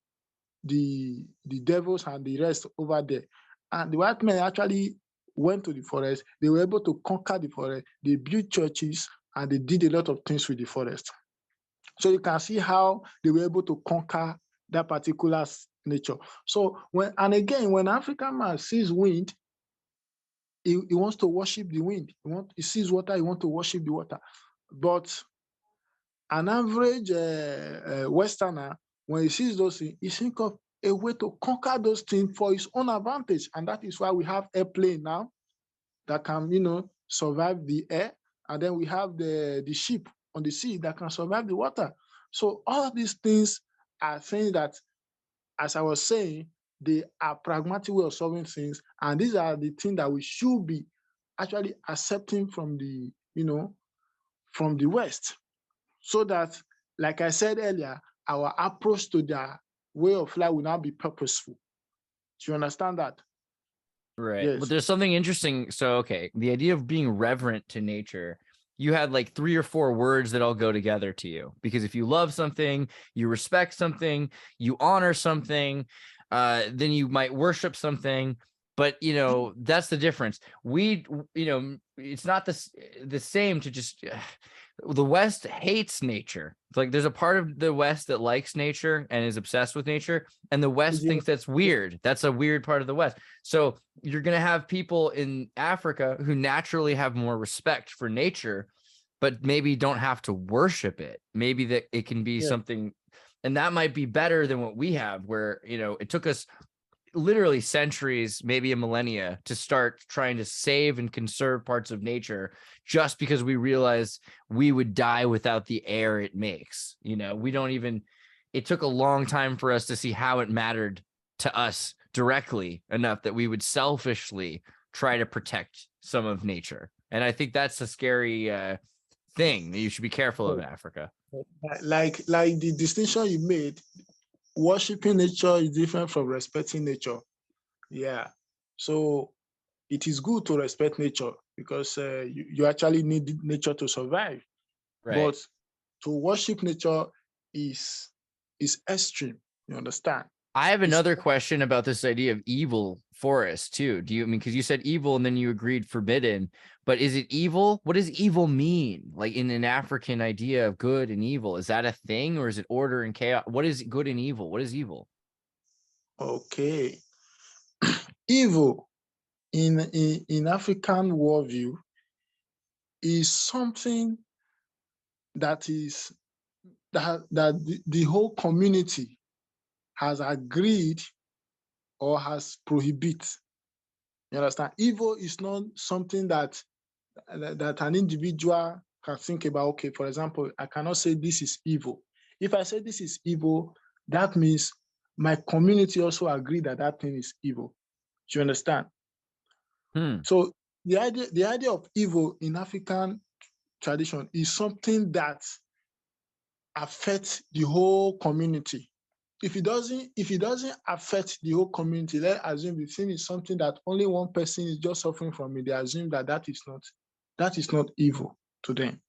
S2: the devils and the rest over there. And the white men actually went to the forest. They were able to conquer the forest. They built churches and they did a lot of things with the forest. So you can see how they were able to conquer that particular nature. So when African man sees wind, he wants to worship the wind. He sees water, he wants to worship the water. But an average Westerner, when he sees those things, he thinks of a way to conquer those things for his own advantage. And that is why we have airplane now that can, survive the air. And then we have the ship on the sea that can survive the water. So all these things are things that, as I was saying, they are pragmatic way of solving things. And these are the things that we should be actually accepting from the West. So that, like I said earlier, our approach to their way of life will now be purposeful. Do you understand that?
S1: Right. But
S2: Yes.
S1: there's something interesting. So, okay, the idea of being reverent to nature, you had like 3 or 4 words that all go together to you. Because if you love something, you respect something, you honor something, then you might worship something. But, that's the difference. It's not the same to just the West hates nature. It's like there's a part of the West that likes nature and is obsessed with nature, and the West thinks that's weird. That's a weird part of the West. So you're going to have people in Africa who naturally have more respect for nature, but maybe don't have to worship it. Maybe that it can be something, and that might be better than what we have, where, it took us literally centuries, maybe a millennia, to start trying to save and conserve parts of nature just because we realized we would die without the air it makes. It took a long time for us to see how it mattered to us directly enough that we would selfishly try to protect some of nature. And I think that's a scary thing that you should be careful of in Africa.
S2: Like the distinction you made, worshiping nature is different from respecting nature. Yeah. So it is good to respect nature because you actually need nature to survive.
S1: Right.
S2: But to worship nature is extreme. You understand?
S1: I have another question about this idea of evil forest too. Because you said evil and then you agreed forbidden, but is it evil? What does evil mean? Like in an African idea of good and evil, is that a thing or is it order and chaos? What is good and evil? What is evil?
S2: Okay. Evil in African worldview is something that the whole community has agreed or has prohibited. You understand? Evil is not something that an individual can think about. Okay, for example, I cannot say this is evil. If I say this is evil, that means my community also agree that that thing is evil. Do you understand? So the idea of evil in African tradition is something that affects the whole community. If it doesn't affect the whole community, let's assume the thing is something that only one person is just suffering from it. They assume that is not evil to them.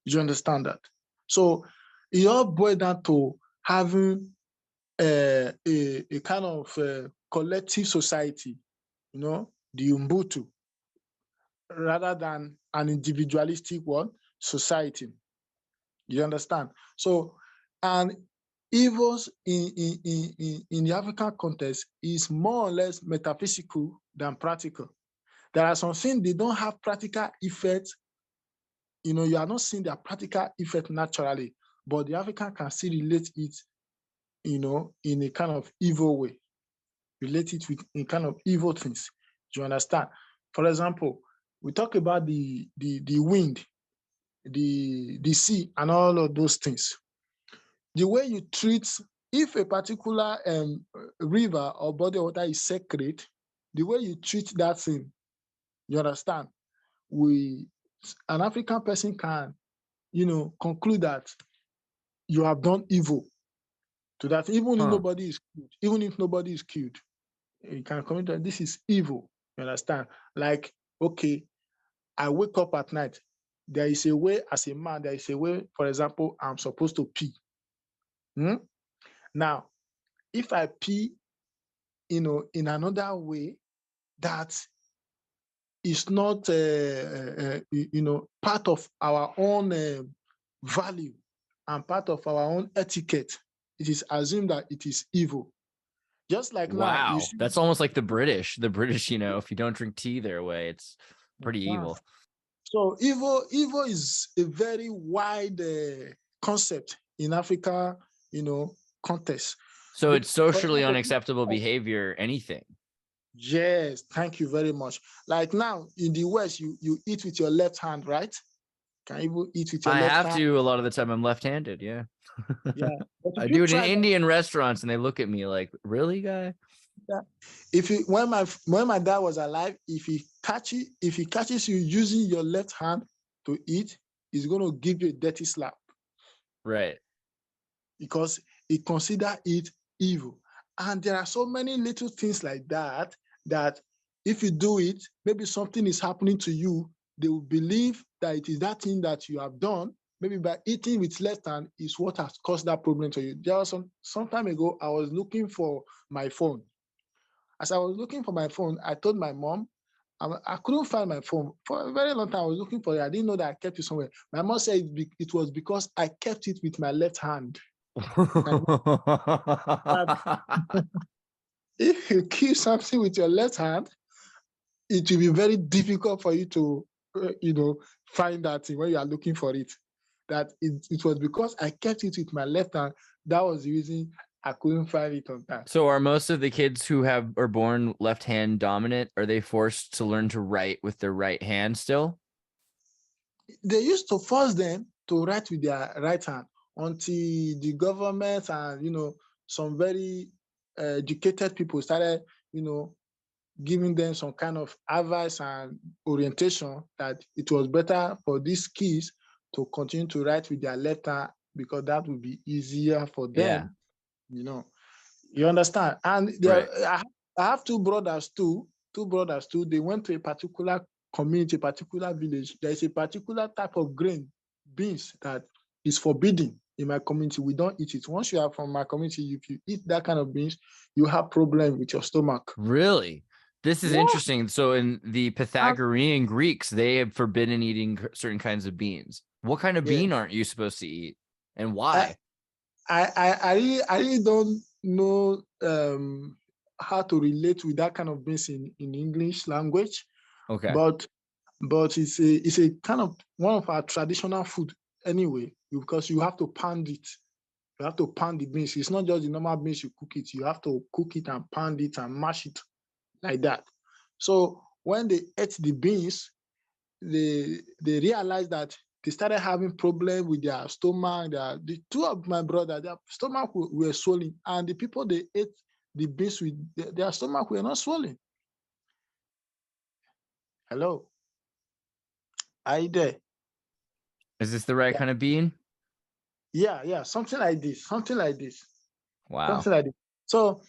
S2: Do you understand that? So it all boils down to having a kind of collective society, the Ubuntu, rather than an individualistic society. You understand? So, and evils in the African context is more or less metaphysical than practical. There are some things they don't have practical effects. You are not seeing their practical effect naturally, but the African can still relate it, in a kind of evil way. Relate it with in kind of evil things. Do you understand? For example, we talk about the wind, the sea, and all of those things. The way you treat if a particular river or body of water is sacred, the way you treat that thing, you understand, an African person can, conclude that you have done evil to that, even if nobody is killed, you can conclude that this is evil. You understand? Like, okay, I wake up at night. There is a way, as a man, there is a way, for example, I'm supposed to pee. Now, if I pee, in another way that is not, part of our own value and part of our own etiquette, it is assumed that it is evil. Just like now, you
S1: Wow,
S2: see,
S1: that's almost like the British. The British, if you don't drink tea their way, it's pretty evil.
S2: So evil is a very wide concept in Africa, context.
S1: So it's socially
S2: example,
S1: unacceptable behavior, anything.
S2: yes, thank you very much. Like now in the West, you eat with your left hand, right? Can you eat with your
S1: I
S2: left
S1: have
S2: hand?
S1: to a lot of the time. I'm left-handed. Yeah.
S2: Yeah.
S1: I do it in Indian restaurants and they look at me like, really, guy?
S2: Yeah. When my dad was alive, if he catches you using your left hand to eat, he's gonna give you a dirty slap.
S1: Right.
S2: Because he consider it evil. And there are so many little things like that if you do it, maybe something is happening to you, they will believe that it is that thing that you have done, maybe by eating with left hand is what has caused that problem to you. There was some time ago, I was looking for my phone. As I was looking for my phone, I told my mom, I couldn't find my phone. For a very long time, I was looking for it. I didn't know that I kept it somewhere. My mom said it was because I kept it with my left hand. If you keep something with your left hand, it will be very difficult for you to, find that thing when you are looking for it. That it was because I kept it with my left hand. That was the reason I couldn't find it on time.
S1: So are most of the kids who are born left-hand dominant, are they forced to learn to write with their right hand still?
S2: They used to force them to write with their right hand until the government and, some very educated people started, giving them some kind of advice and orientation that it was better for these kids to continue to write with their left hand because that would be easier for them. Yeah. You understand? And
S1: Right.
S2: I have two brothers too. They went to a particular community, a particular village. There is a particular type of beans that is forbidden in my community. We don't eat it. Once you are from my community, if you eat that kind of beans, you have problem with your stomach.
S1: Really? This is interesting. So in the Pythagorean Greeks, they have forbidden eating certain kinds of beans. What kind of bean aren't you supposed to eat, and why?
S2: I really don't know how to relate with that kind of beans in English language.
S1: Okay.
S2: But it's a kind of one of our traditional food anyway, because you have to pound it. You have to pound the beans. It's not just the normal beans you cook it. You have to cook it and pound it and mash it like that. So when they ate the beans, they realized that they started having problems with their stomach. The two of my brothers, their stomach were swollen, and the people they ate the beans with, their stomach were not swollen. Hello, are you there?
S1: Is this the right kind of bean?
S2: Yeah, something like this.
S1: Wow.
S2: Something like this. So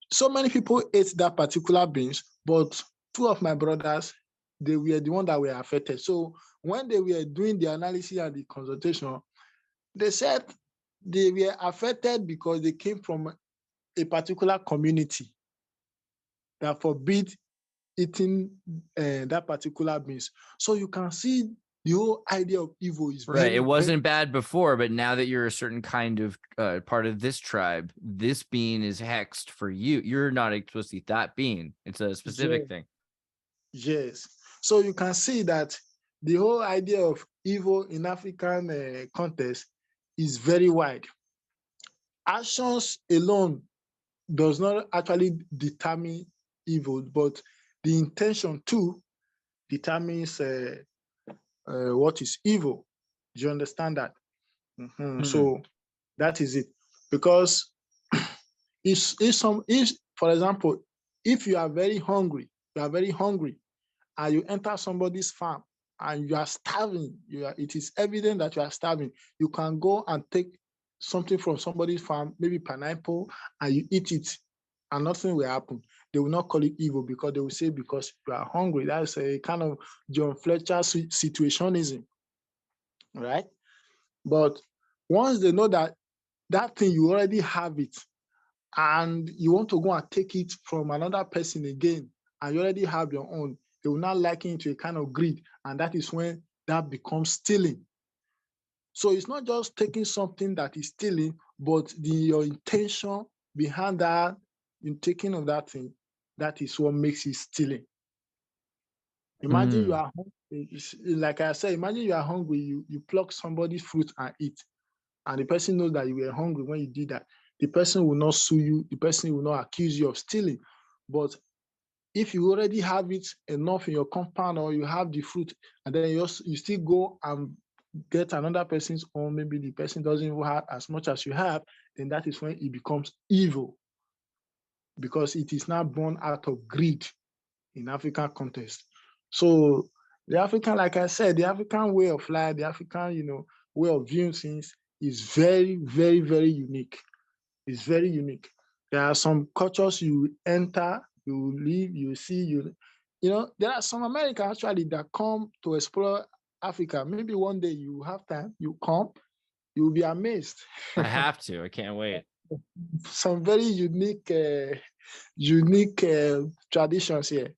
S2: so many people ate that particular beans, but two of my brothers, they were the one that were affected. So when they were doing the analysis and the consultation, they said they were affected because they came from a particular community that forbid eating that particular beans. So you can see the whole idea of evil is
S1: Right. It wasn't
S2: very
S1: bad before, but now that you're a certain kind of part of this tribe, this bean is hexed for you. You're not supposed to eat that bean. It's a specific thing.
S2: Yes. So you can see that the whole idea of evil in African context is very wide. Actions alone does not actually determine evil, but the intention too determines what is evil. Do you understand that? So that is it. Because if for example, if you are very hungry, and you enter somebody's farm and you are starving, it is evident that you are starving. You can go and take something from somebody's farm, maybe pineapple, and you eat it, and nothing will happen. They will not call it evil because they will say because you are hungry. That's a kind of John Fletcher situationism, right? But once they know that that thing you already have it, and you want to go and take it from another person again, and you already have your own, they will not liken it to a kind of greed, and that is when that becomes stealing. So it's not just taking something that is stealing, but your intention behind that, in taking of that thing, that is what makes it stealing. Imagine you are hungry, like I said, imagine you are hungry, you pluck somebody's fruit and eat, and the person knows that you were hungry when you did that. The person will not sue you, the person will not accuse you of stealing. But if you already have it enough in your compound, or you have the fruit, and then you still go and get another person's own, maybe the person doesn't even have as much as you have, then that is when it becomes evil, because it is now born out of greed in African context. So the African, like I said, the African way of life, the African, way of viewing things is very, very, very unique. It's very unique. There are some cultures you enter, you live, you see, there are some Americans actually that come to explore Africa. Maybe one day you have time, you come, you'll be amazed.
S1: I have to. I can't wait.
S2: Some very unique traditions here.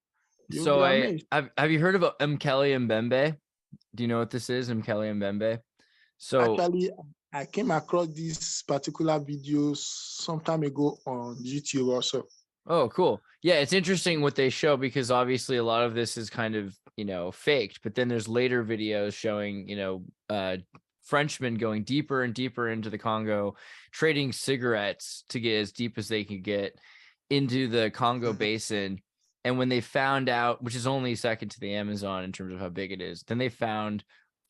S2: You'll
S1: So
S2: be amazed.
S1: have you heard of Mkele Mbembe? Do you know what this is, Mkele Mbembe? So
S2: actually, I came across this particular video some time ago on YouTube also.
S1: Oh, cool. Yeah, it's interesting what they show, because obviously a lot of this is kind of, faked, but then there's later videos showing, Frenchmen going deeper and deeper into the Congo, trading cigarettes to get as deep as they can get into the Congo basin. And when they found out, which is only second to the Amazon in terms of how big it is, then they found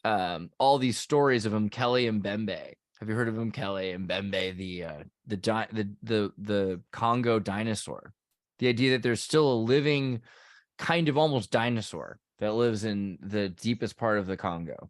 S1: all these stories of Mkele Mbembe. Have you heard of Mkele Mbembe, the Congo dinosaur? The idea that there's still a living kind of almost dinosaur that lives in the deepest part of the Congo.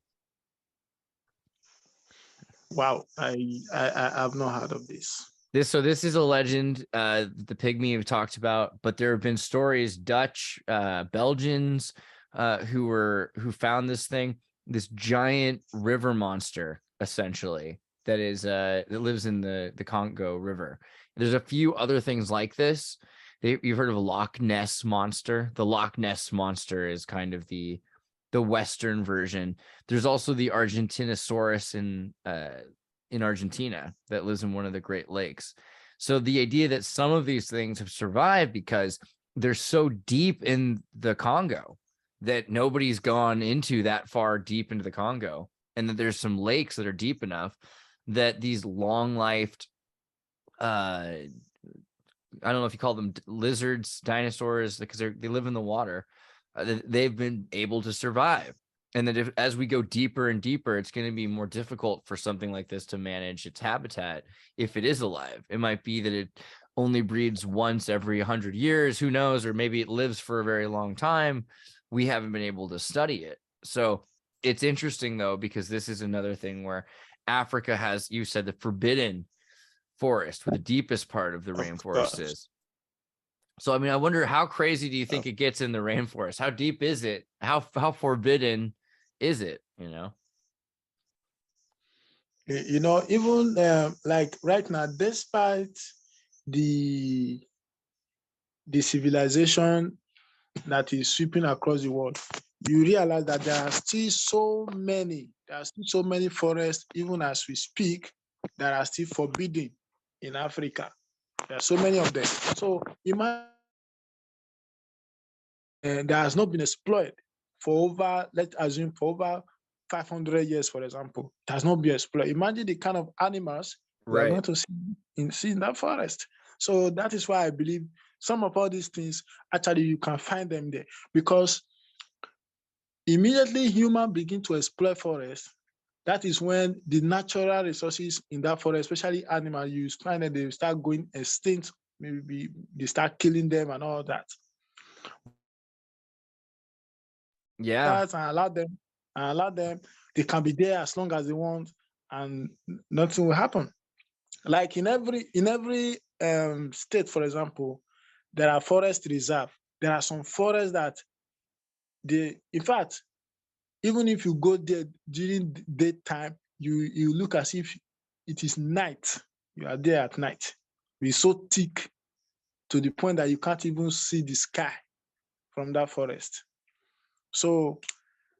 S2: Wow, I have not heard of this.
S1: This is a legend, the pygmy we've talked about, but there have been stories, Dutch, Belgians, who found this thing, this giant river monster, essentially, that lives in the Congo River. There's a few other things like this. You've heard of a Loch Ness monster. The Loch Ness monster is kind of the Western version. There's also the Argentinosaurus in Argentina that lives in one of the Great Lakes. So the idea that some of these things have survived because they're so deep in the Congo that nobody's gone into that far deep into the Congo, and that there's some lakes that are deep enough that these long-lived, I don't know if you call them lizards, dinosaurs, because they live in the water, they've been able to survive. And that as we go deeper and deeper, it's going to be more difficult for something like this to manage its habitat if it is alive. It might be that it only breeds once every 100 years, who knows, or maybe it lives for a very long time. We haven't been able to study it. So it's interesting, though, because this is another thing where Africa has, you said, the forbidden forest, where the deepest part of the rainforest is. So, I mean, I wonder, how crazy do you think it gets in the rainforest? How deep is it? How forbidden is it?
S2: Even like right now, despite the civilization that is sweeping across the world, you realize that there are still so many forests, even as we speak, that are still forbidden in Africa. There are so many of them. So imagine that has not been exploited for over, let's assume, for over 500 years, for example. It has not been exploited. Imagine the kind of animals we are going to see in that forest. So that is why I believe some of all these things, actually, you can find them there, because immediately humans begin to exploit forests, that is when the natural resources in that forest, especially animals, you find that they start going extinct. Maybe they start killing them and all that.
S1: Yeah.
S2: And allow them. They can be there as long as they want, and nothing will happen. Like in every state, for example, there are forest reserve. There are some forests that in fact, even if you go there during daytime, you look as if it is night. You are there at night. It's so thick to the point that you can't even see the sky from that forest. So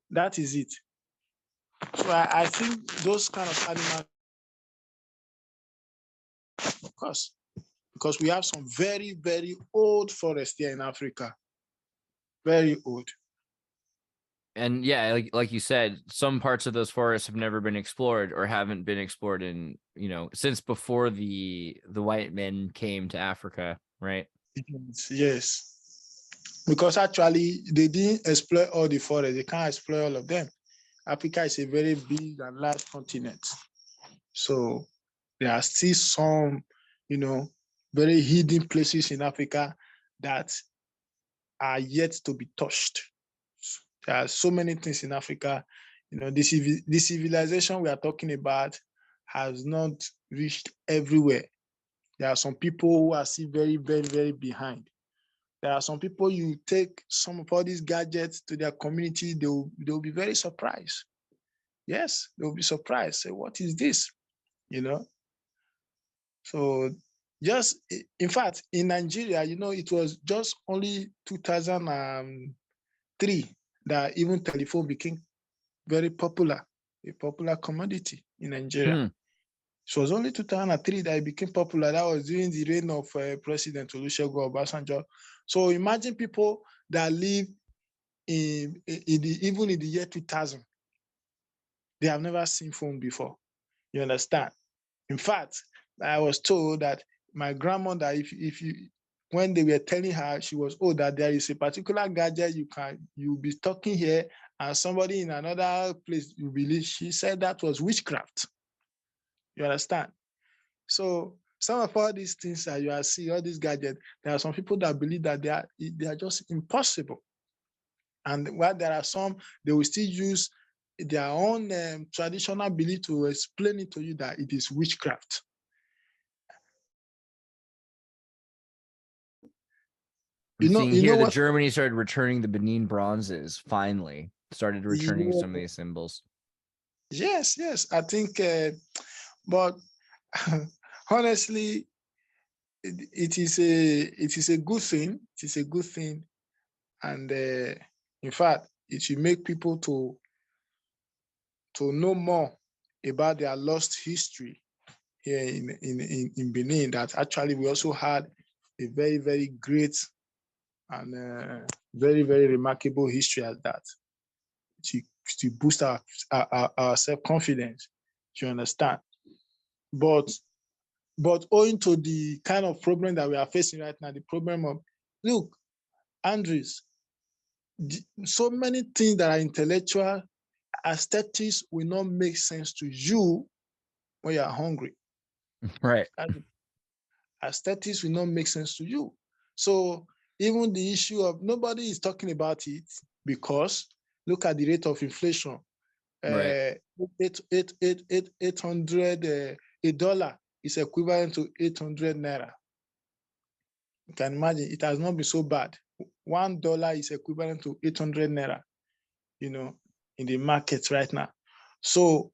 S2: that is it. So I think those kind of animals, of course, because we have some very, very old forests here in Africa. Very old.
S1: And yeah, like you said, some parts of those forests have never been explored or haven't been explored in, since before the white men came to Africa, right?
S2: Yes. Because actually they didn't explore all the forests. They can't explore all of them. Africa is a very big and large continent. So there are still some, very hidden places in Africa that are yet to be touched. There are so many things in Africa. The civilization we are talking about has not reached everywhere. There are some people who are still very, very, very behind. There are some people, you take some of all these gadgets to their community, they'll be very surprised. Yes, they'll be surprised. Say, what is this? So in fact, in Nigeria, it was just only 2003 that even telephone became very popular, a popular commodity in Nigeria. It was only 2003 that it became popular. That was during the reign of President Olusegun Obasanjo. So imagine people that live even in the year 2000, they have never seen phone before. You understand? In fact, I was told that my grandmother, when they were telling her she was old, that there is a particular gadget you'll be talking here, and somebody in another place you believe, she said that was witchcraft. You understand? So some of all these things that you are seeing, all these gadgets, there are some people that believe that they are just impossible. And while there are some, they will still use their own traditional belief to explain it to you that it is witchcraft.
S1: I'm seeing here that
S2: What?
S1: Germany started returning the Benin bronzes, finally started returning some of these symbols.
S2: Yes. I think, but honestly, it is a good thing. It is a good thing. And in fact, it will make people to know more about their lost history here in Benin, that actually we also had a very, very great and very, very remarkable history at that, to boost our self-confidence, you understand? But owing to the kind of problem that we are facing right now, the problem of, look, Andrews, so many things that are intellectual, aesthetics will not make sense to you when you are hungry.
S1: Right.
S2: Aesthetics will not make sense to you. So even the issue of, nobody is talking about it, because look at the rate of inflation.
S1: Right.
S2: 800, a dollar is equivalent to 800 naira. You can imagine, it has not been so bad. $1 is equivalent to 800 naira, in the market right now. So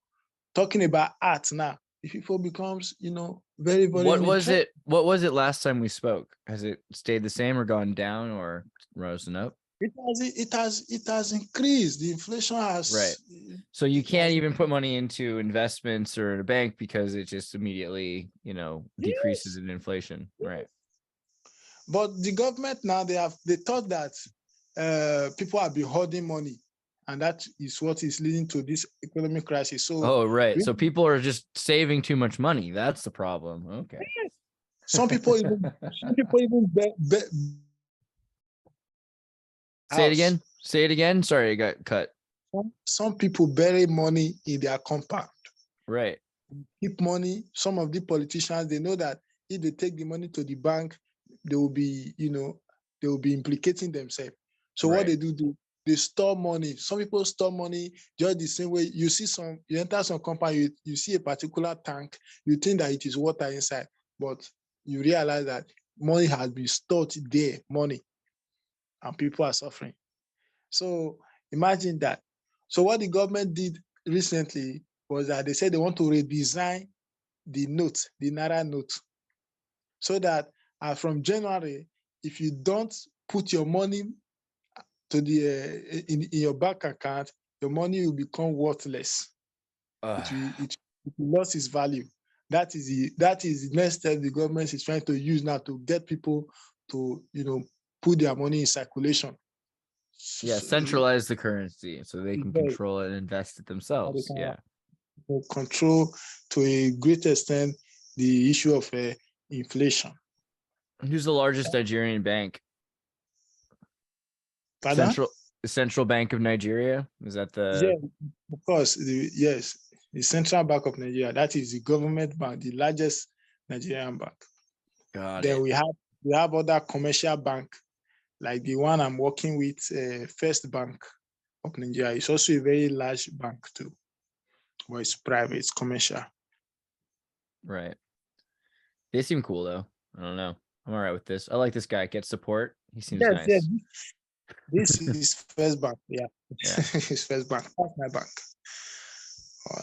S2: talking about art now, if people becomes, very, very
S1: What was
S2: interesting.
S1: What was it last time we spoke? Has it stayed the same or gone down or risen up?
S2: It has increased. The inflation has.
S1: Right. So you can't even put money into investments or in a bank because it just immediately, decreases in inflation. Right.
S2: But the government now, they thought that people have been hoarding money, and that is what is leading to this economic crisis. So,
S1: right. So people are just saving too much money. That's the problem. Okay.
S2: some people even
S1: Say it again. Say it again. Sorry, I got cut.
S2: some people bury money in their compound,
S1: Right.
S2: keep money. Some of the politicians, they know that if they take the money to the bank, they will be, they will be implicating themselves. So what
S1: Right.
S2: they do, they store money. Some people store money just the same way. You enter some company, you see a particular tank, you think that it is water inside, but you realize that money has been stored there, money, and people are suffering. So imagine that. So what the government did recently was that they said they want to redesign the note, the Naira note, so that from January, if you don't put your money to the in your bank account, your money will become worthless. It will lose its value. That is the next step the government is trying to use now to get people to put their money in circulation.
S1: Yeah, centralize the currency so they can
S2: Yes,
S1: control it and invest it
S2: they
S1: themselves.
S2: can
S1: Yeah.
S2: control to a great extent the issue of inflation.
S1: Who's the largest Nigerian bank?
S2: Pardon?
S1: Central Bank of Nigeria? Is that
S2: Yeah,
S1: the
S2: of course. Yes, the Central Bank of Nigeria. That is the government bank, the largest Nigerian bank.
S1: got
S2: Then
S1: it?
S2: we have other commercial bank, like the one I'm working with, First Bank of Nigeria. It's also a very large bank too, but it's private, it's commercial.
S1: Right. They seem cool though. I don't know. I'm all right with this. I like this guy. Get support. He seems
S2: Yes, yes.
S1: nice.
S2: This is First Bank. Yeah,
S1: Yeah.
S2: it's First Bank. That's my bank.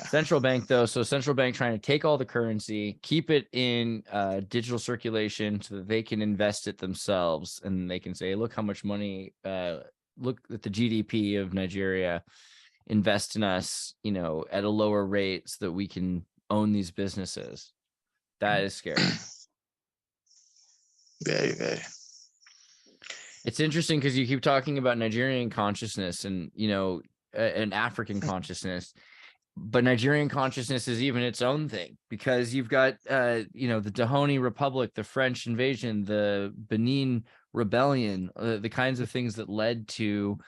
S1: Central bank though, so central bank trying to take all the currency, keep it in digital circulation so that they can invest it themselves, and they can say, look how much money, look at the GDP of Nigeria, invest in us, at a lower rate so that we can own these businesses. That is scary.
S2: Very, very.
S1: It's interesting because you keep talking about Nigerian consciousness and an African consciousness. But Nigerian consciousness is even its own thing, because you've got, the Dahomey Republic, the French invasion, the Benin rebellion, the kinds of things that led to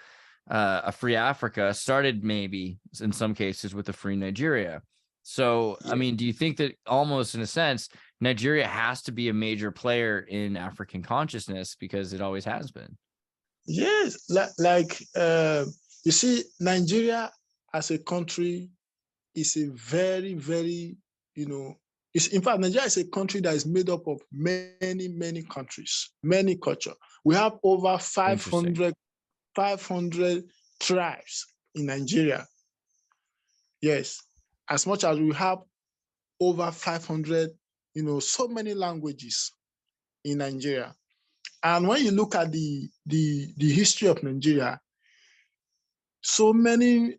S1: a free Africa started maybe in some cases with a free Nigeria. So, I mean, do you think that almost in a sense, Nigeria has to be a major player in African consciousness because it always has been?
S2: Yes, you see, Nigeria as a country is a very, very, in fact, Nigeria is a country that is made up of many, many countries, many cultures. We have over 500 tribes in Nigeria. Yes, as much as we have over 500, so many languages in Nigeria. And when you look at the history of Nigeria, so many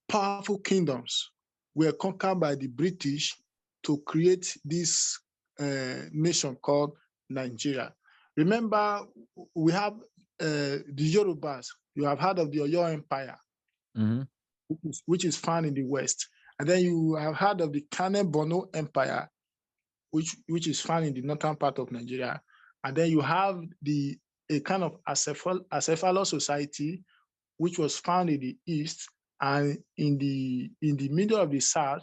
S2: powerful kingdoms were conquered by the British to create this nation called Nigeria. Remember, we have the Yorubas. You have heard of the Oyo Empire,
S1: Mm-hmm.
S2: which is found in the West. And then you have heard of the Kane Bono Empire, which is found in the northern part of Nigeria. And then you have a kind of Acephalous society, which was found in the east, and in the middle of the south,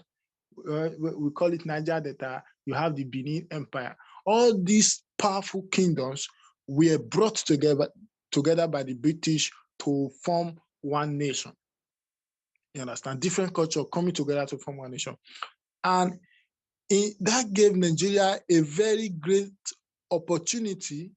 S2: we call it Niger Delta. You have the Benin Empire. All these powerful kingdoms were brought together by the British to form one nation. You understand? Different culture coming together to form one nation, and that gave Nigeria a very great opportunity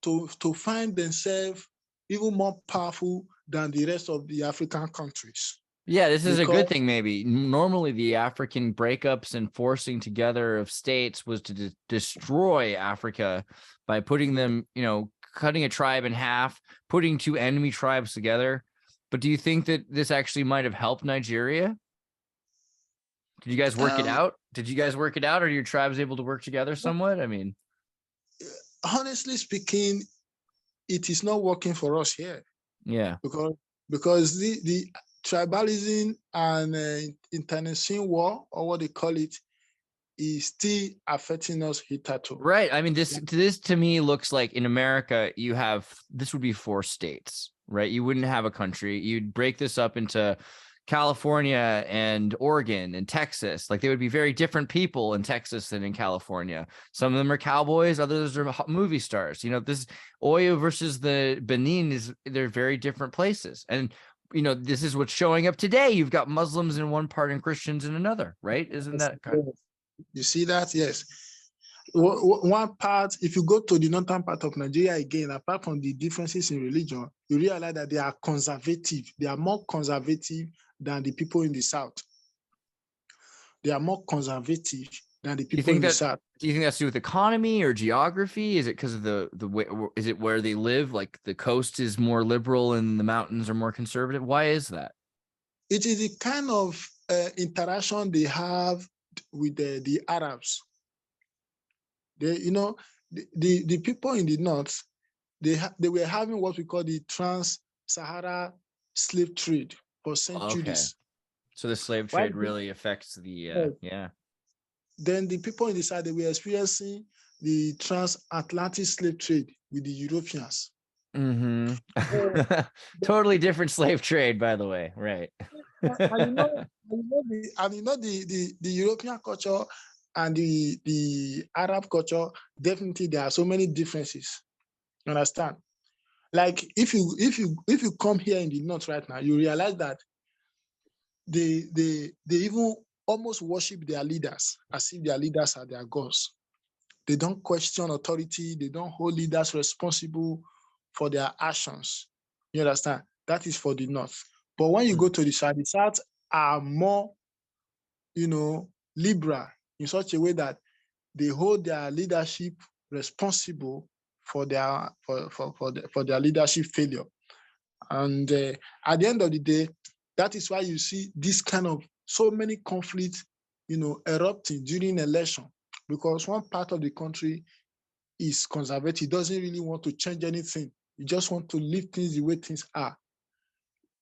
S2: to find themselves even more powerful than the rest of the African countries.
S1: Yeah, this is a good thing, maybe. Normally, the African breakups and forcing together of states was to destroy Africa by putting them, cutting a tribe in half, putting two enemy tribes together. But do you think that this actually might have helped Nigeria? Did you guys work it out? Or are your tribes able to work together somewhat? I mean,
S2: honestly speaking, it is not working for us here.
S1: Yeah,
S2: because the tribalism and internecine war, or what they call it, is still affecting us hitherto.
S1: Right. I mean, this to me looks like in America, this would be 4 states, right? You wouldn't have a country. You'd break this up into California and Oregon and Texas. Like, they would be very different people in Texas than in California. Some of them are cowboys, others are movie stars. You know, this Oyo versus the Benin they're very different places. And, you know, this is what's showing up today. You've got Muslims in one part and Christians in another, right? Isn't that kind of...
S2: You see that? Yes. One part, if you go to the northern part of Nigeria again, apart from the differences in religion, you realize that they are conservative. They are more conservative than the people in the south. They are more conservative than the people in the south.
S1: Do you think that's to do with economy or geography? Is it because of the way? Is it where they live? Like, the coast is more liberal and the mountains are more conservative. Why is that?
S2: It is the kind of interaction they have with the Arabs. They, you know, the people in the north, they were having what we call the trans-Sahara slave trade for centuries.
S1: Okay. So the slave trade really affects the yeah.
S2: Then the people in the south, they were experiencing the transatlantic slave trade with the Europeans.
S1: Mm-hmm. Totally different slave trade, by the way, right?
S2: And the European culture and the Arab culture, definitely there are so many differences. You understand? Like, if you come here in the north right now, you realize that they even almost worship their leaders as if their leaders are their gods. They don't question authority. They don't hold leaders responsible for their actions. You understand? That is for the north. But when you go to the south are more, you know, liberal in such a way that they hold their leadership responsible for their leadership failure. And at the end of the day, that is why you see this kind of so many conflicts, you know, erupting during election, because one part of the country is conservative, doesn't really want to change anything. You just want to leave things the way things are.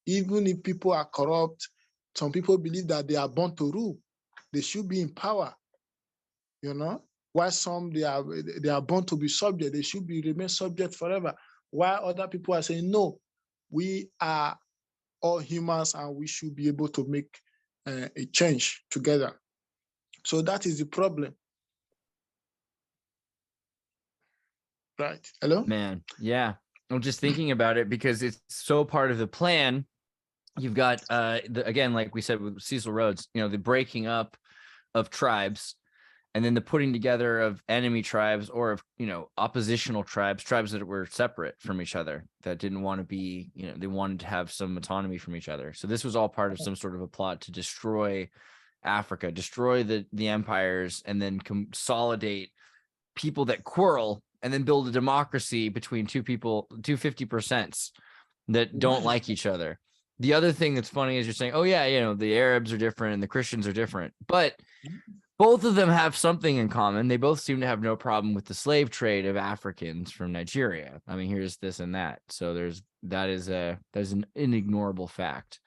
S2: Even if people are corrupt, some people believe that they are born to rule. They should be in power, you know. While some, they are born to be subject. They should remain subject forever. While other people are saying, no, we are all humans and we should be able to make a change together. So that is the problem. Right. Hello?
S1: Man, yeah. I'm just thinking about it because it's so part of the plan. You've got, again, like we said with Cecil Rhodes, you know, the breaking up of tribes, and then the putting together of enemy tribes or of, you know, oppositional tribes that were separate from each other, that didn't want to be, you know, they wanted to have some autonomy from each other. So this was all part of some sort of a plot to destroy Africa, destroy the empires, and then consolidate people that quarrel, and then build a democracy between two 50% that don't like each other. The other thing that's funny is you're saying, oh yeah, you know, the Arabs are different and the Christians are different, but both of them have something in common. They both seem to have no problem with the slave trade of Africans from Nigeria. I mean, here's this and that. So there's an inignorable fact.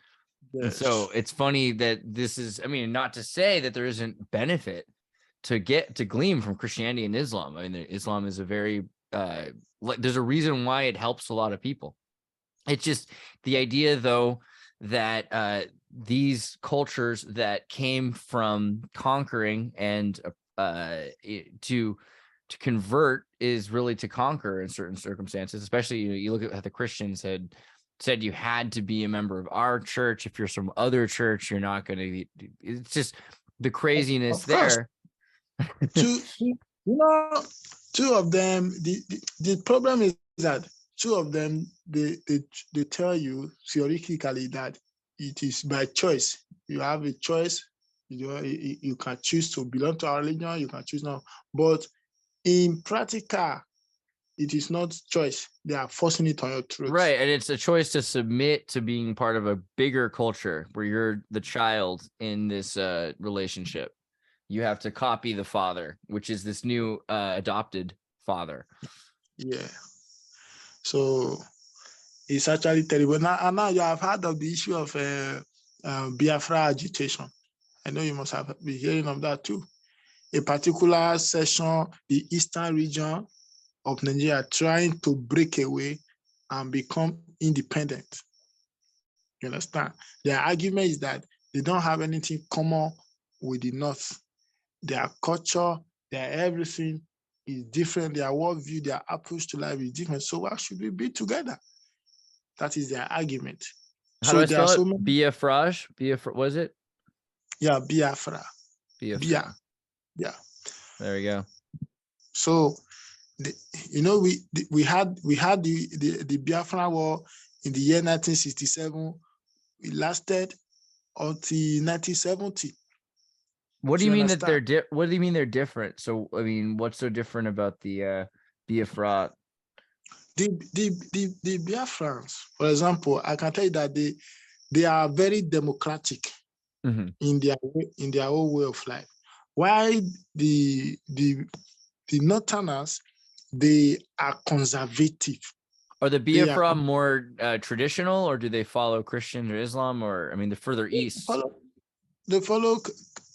S1: Yes. And so it's funny that this is, I mean, not to say that there isn't benefit to glean from Christianity and Islam. I mean, Islam is a very, there's a reason why it helps a lot of people. It's just the idea, though, that these cultures that came from conquering and to convert is really to conquer in certain circumstances. Especially, you know, you look at how the Christians had said you had to be a member of our church. If you're some other church, you're not going to. It's just the craziness there.
S2: You know, two of them. The problem is that two of them, they tell you theoretically that it is by choice. You have a choice. You know, you can choose to belong to our religion. You can choose not. But in practical, it is not choice. They are forcing it on your throat.
S1: Right, and it's a choice to submit to being part of a bigger culture where you're the child in this relationship. You have to copy the father, which is this new adopted father.
S2: Yeah. So it's actually terrible. Now you have heard of the issue of Biafra agitation. I know you must have been hearing of that too. A particular section, the eastern region of Nigeria, trying to break away and become independent. You understand? Their argument is that they don't have anything common with the North. Their culture, their everything is different. Their worldview, their approach to life is different. So why should we be together? That is their argument.
S1: How do
S2: So
S1: I
S2: there are
S1: spell
S2: so
S1: it?
S2: many.
S1: Biafrage? Was it?
S2: Yeah, Biafra.
S1: Biafra.
S2: Yeah.
S1: There we go.
S2: So, we had the Biafra War in the year 1967. It lasted until 1970.
S1: What do
S2: Do
S1: you
S2: you
S1: mean that
S2: understand?
S1: what do you mean they're different? So I mean, what's so different about the Biafra?
S2: The Biafrans, for example, I can tell you that they are very democratic
S1: Mhm.
S2: in their own way of life. While the Northerners, they are conservative.
S1: Are the
S2: They are
S1: Biafra more traditional, or do they follow Christian or Islam? Or I mean, they're further east.
S2: they follow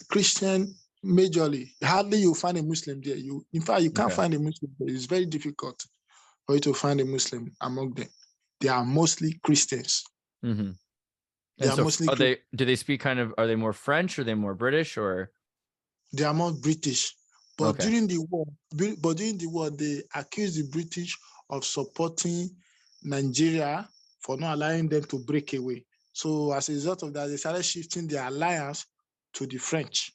S2: Christian majorly. Hardly you find a Muslim there. In fact, you can't
S1: Okay.
S2: find a Muslim there. It's very difficult for you to find a Muslim among them. They are mostly Christians.
S1: Mm-hmm.
S2: They
S1: And
S2: are
S1: so
S2: mostly
S1: do they speak kind of, are they more French? Or are they more British? Or
S2: they are more British. But
S1: okay.
S2: during the war, they accused the British of supporting Nigeria for not allowing them to break away. So as a result of that, they started shifting their alliance to the French.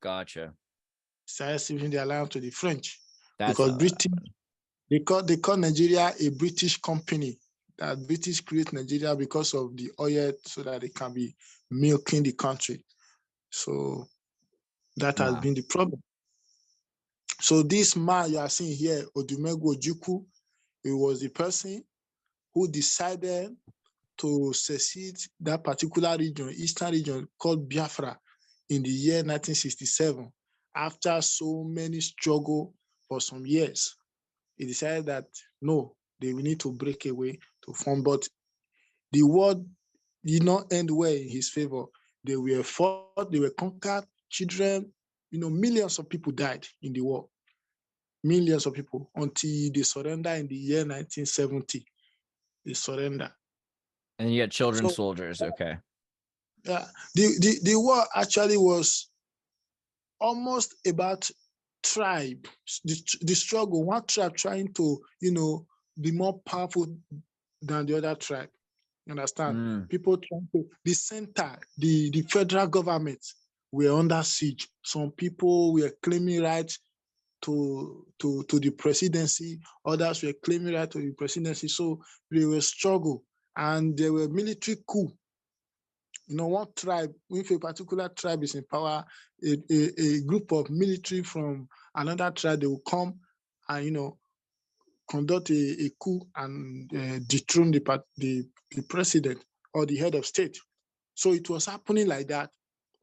S1: Gotcha.
S2: That's
S1: That's
S2: because
S1: how that
S2: Britain,
S1: happened.
S2: they call Nigeria a British company. That British create Nigeria because of the oil, so that they can be milking the country. So that has
S1: Wow.
S2: been the problem. So this man you are seeing here, Odumegwu Ojukwu, he was the person who decided to secede that particular region, eastern region called Biafra, in the year 1967. After so many struggle for some years, he decided that no, they will need to break away to form. But the war did not end well in his favor. They were fought, they were conquered, children, millions of people died in the war. Millions of people, until they surrender in the year 1970. They surrender.
S1: And you got children
S2: So
S1: soldiers. Okay.
S2: the war actually was almost about tribe, the struggle, one tribe trying to, be more powerful than the other tribe. You understand?
S1: Mm.
S2: People trying to, the center, the federal government were under siege. Some people were claiming rights to the presidency, others were claiming right to the presidency. So they were struggle, and there were military coup. One tribe, if a particular tribe is in power, a group of military from another tribe, they will come and conduct a coup and dethrone the president or the head of state. So it was happening like that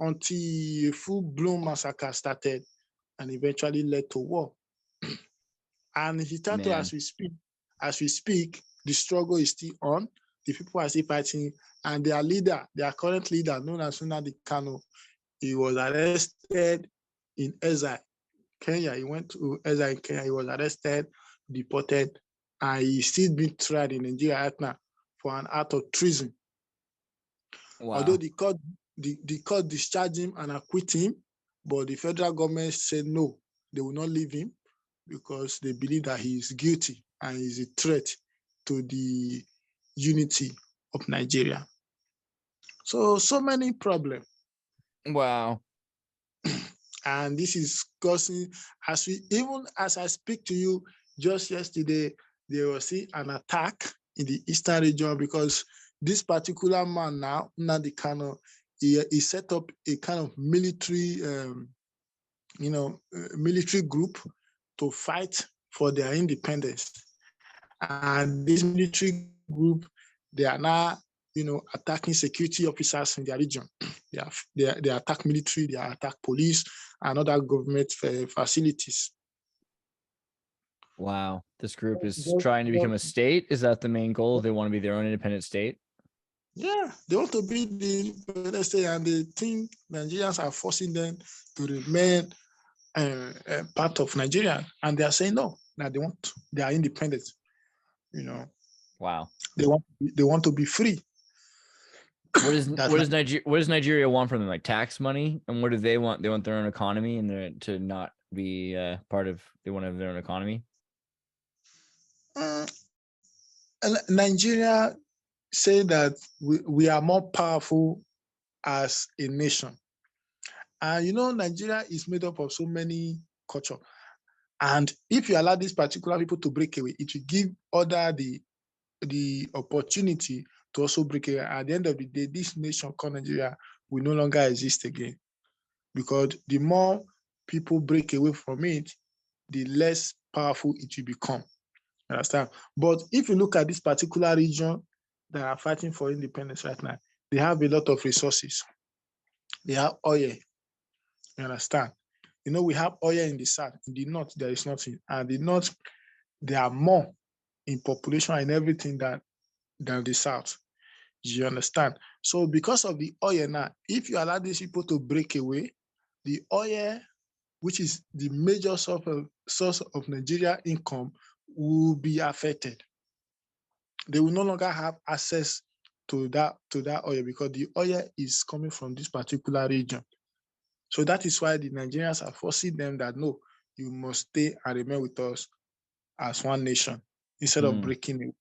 S2: until a full-blown massacre started and eventually led to war. And Hitatu, as we speak, the struggle is still on. The people are still fighting, and their current leader, known as Nnamdi Kanu, he was arrested in exile, Kenya. He went to exile in Kenya. He was arrested, deported, and he's still being tried in Nigeria right now for an act of treason.
S1: Wow.
S2: Although the court discharged him and acquitted him, but the federal government said no, they will not leave him because they believe that he is guilty and is a threat to the unity of Nigeria. So many problems.
S1: Wow.
S2: And this is causing, as I speak to you, just yesterday, there was an attack in the eastern region because this particular man now, Nnamdi Kanu, he set up a kind of military, military group to fight for their independence. And this military group, they are now, attacking security officers in their region. They attack military, they attack police and other government facilities.
S1: Wow. This group is trying to become a state. Is that the main goal? They want to be their own independent state?
S2: Yeah, they want to be the independent state, and they think Nigerians are forcing them to remain part of Nigeria. And they are saying no, that they are independent,
S1: Wow.
S2: They want to be free.
S1: What does Nigeria want from them? Like tax money? And what do they want? They want their own economy and to not be part of. They want to have their own economy.
S2: Nigeria say that we are more powerful as a nation. And Nigeria is made up of so many cultures. And if you allow these particular people to break away, it will give other the opportunity to also break away. At the end of the day, this nation called Nigeria will no longer exist again. Because the more people break away from it, the less powerful it will become. Understand? But if you look at this particular region that are fighting for independence right now, they have a lot of resources. They have oil. You understand? We have oil in the south. In the north, there is nothing. And the north, they are more in population and everything than the south. You understand? So because of the oil now, if you allow these people to break away, the oil, which is the major source of Nigeria income, will be affected. They will no longer have access to that oil because the oil is coming from this particular region. So that is why the Nigerians are forcing them that no, you must stay and remain with us as one nation instead of breaking it.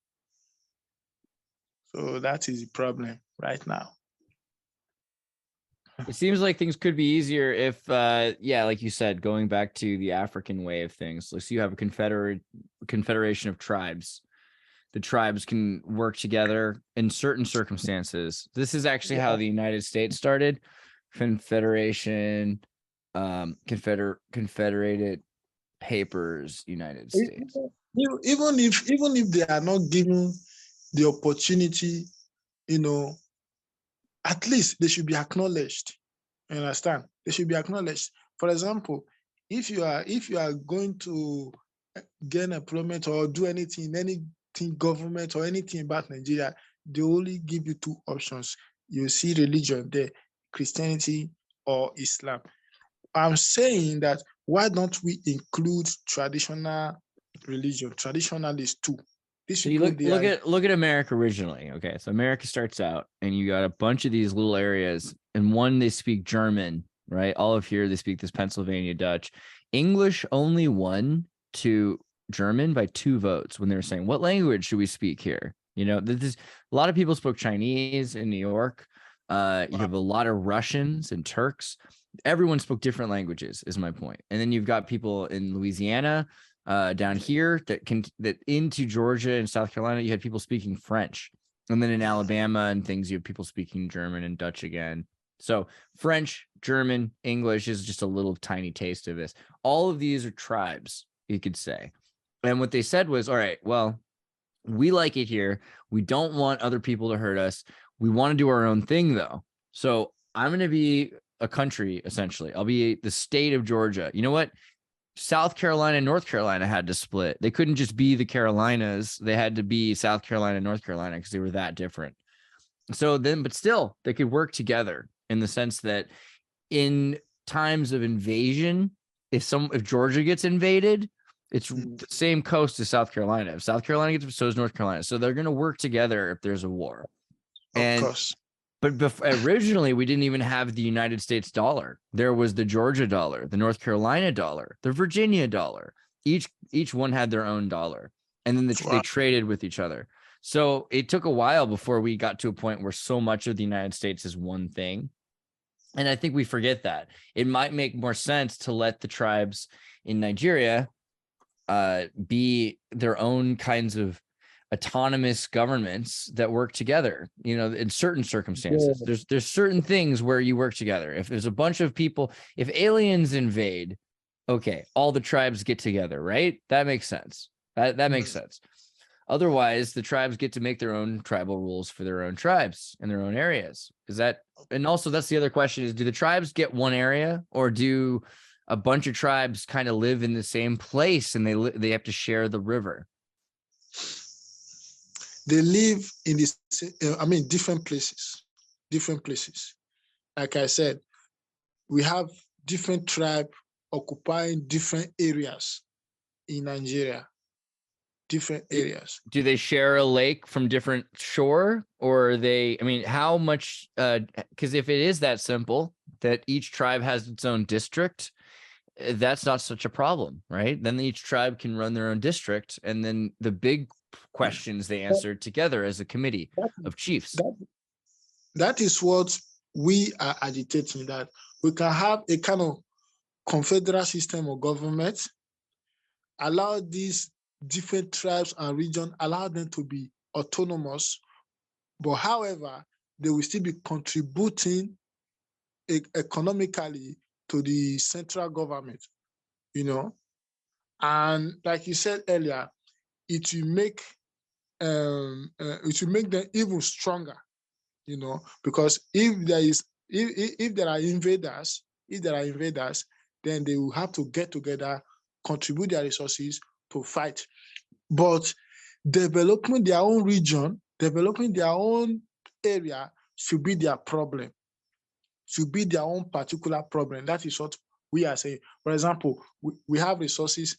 S2: So that is the problem right now.
S1: It seems like things could be easier if, like you said, going back to the African way of things. So you have a confederation of tribes. The tribes can work together in certain circumstances. This is actually how the United States started. Confederation, Confederated Papers, United States.
S2: Even if they are not given the opportunity, at least they should be acknowledged. You understand? They should be acknowledged. For example, if you are going to gain employment or do anything government or anything about Nigeria, they only give you two options. You see religion there, Christianity or Islam. I'm saying that why don't we include traditional religion, traditionalists too?
S1: So you look at America originally. Okay, so America starts out, and you got a bunch of these little areas, and one they speak German, right? All of here they speak this Pennsylvania Dutch. English only won to German by 2 votes when they were saying, what language should we speak here? A lot of people spoke Chinese in New York. You have a lot of Russians and Turks. Everyone spoke different languages, is my point. And then you've got people in Louisiana, down here that into Georgia and South Carolina, you had people speaking French. And then in Alabama and things, you have people speaking German and Dutch again. So French, German, English is just a little tiny taste of this. All of these are tribes, you could say. And what they said was, all right, well, we like it here. We don't want other people to hurt us. We want to do our own thing, though. So I'm going to be a country, essentially. I'll be the state of Georgia. You know what? South Carolina and North Carolina had to split. They couldn't just be the Carolinas. They had to be South Carolina and North Carolina because they were that different. So then, but still, they could work together in the sense that in times of invasion, if Georgia gets invaded, it's the same coast as South Carolina. If South Carolina gets, so is North Carolina. So they're going to work together if there's a war.
S2: Of course.
S1: But originally, we didn't even have the United States dollar. There was the Georgia dollar, the North Carolina dollar, the Virginia dollar. Each one had their own dollar. And then they traded with each other. So it took a while before we got to a point where so much of the United States is one thing. And I think we forget that. It might make more sense to let the tribes in Nigeria be their own kinds of autonomous governments that work together, in certain circumstances. There's certain things where you work together. If there's a bunch of people, if aliens invade, okay, all the tribes get together, right? That makes sense. That makes sense. Otherwise, the tribes get to make their own tribal rules for their own tribes in their own areas. And also that's the other question is, do the tribes get one area, or do a bunch of tribes kind of live in the same place and they have to share the river?
S2: They live in different places. Like I said, we have different tribes occupying different areas in Nigeria. different areas.
S1: Do they share a lake from different shore, or are they, I mean, how much, because if it is that simple that each tribe has its own district, that's not such a problem, right? Then each tribe can run their own district, and then the big questions they answer together as a committee of chiefs.
S2: That is what we are agitating, that we can have a kind of confederal system of government, allow these different tribes and regions, allow them to be autonomous, but however, they will still be contributing economically to the central government, And like you said earlier, it will make them even stronger, because if there are invaders, then they will have to get together, contribute their resources to fight. But developing their own region, developing their own area should be their problem, should be their own particular problem. That is what we are saying. For example, we have resources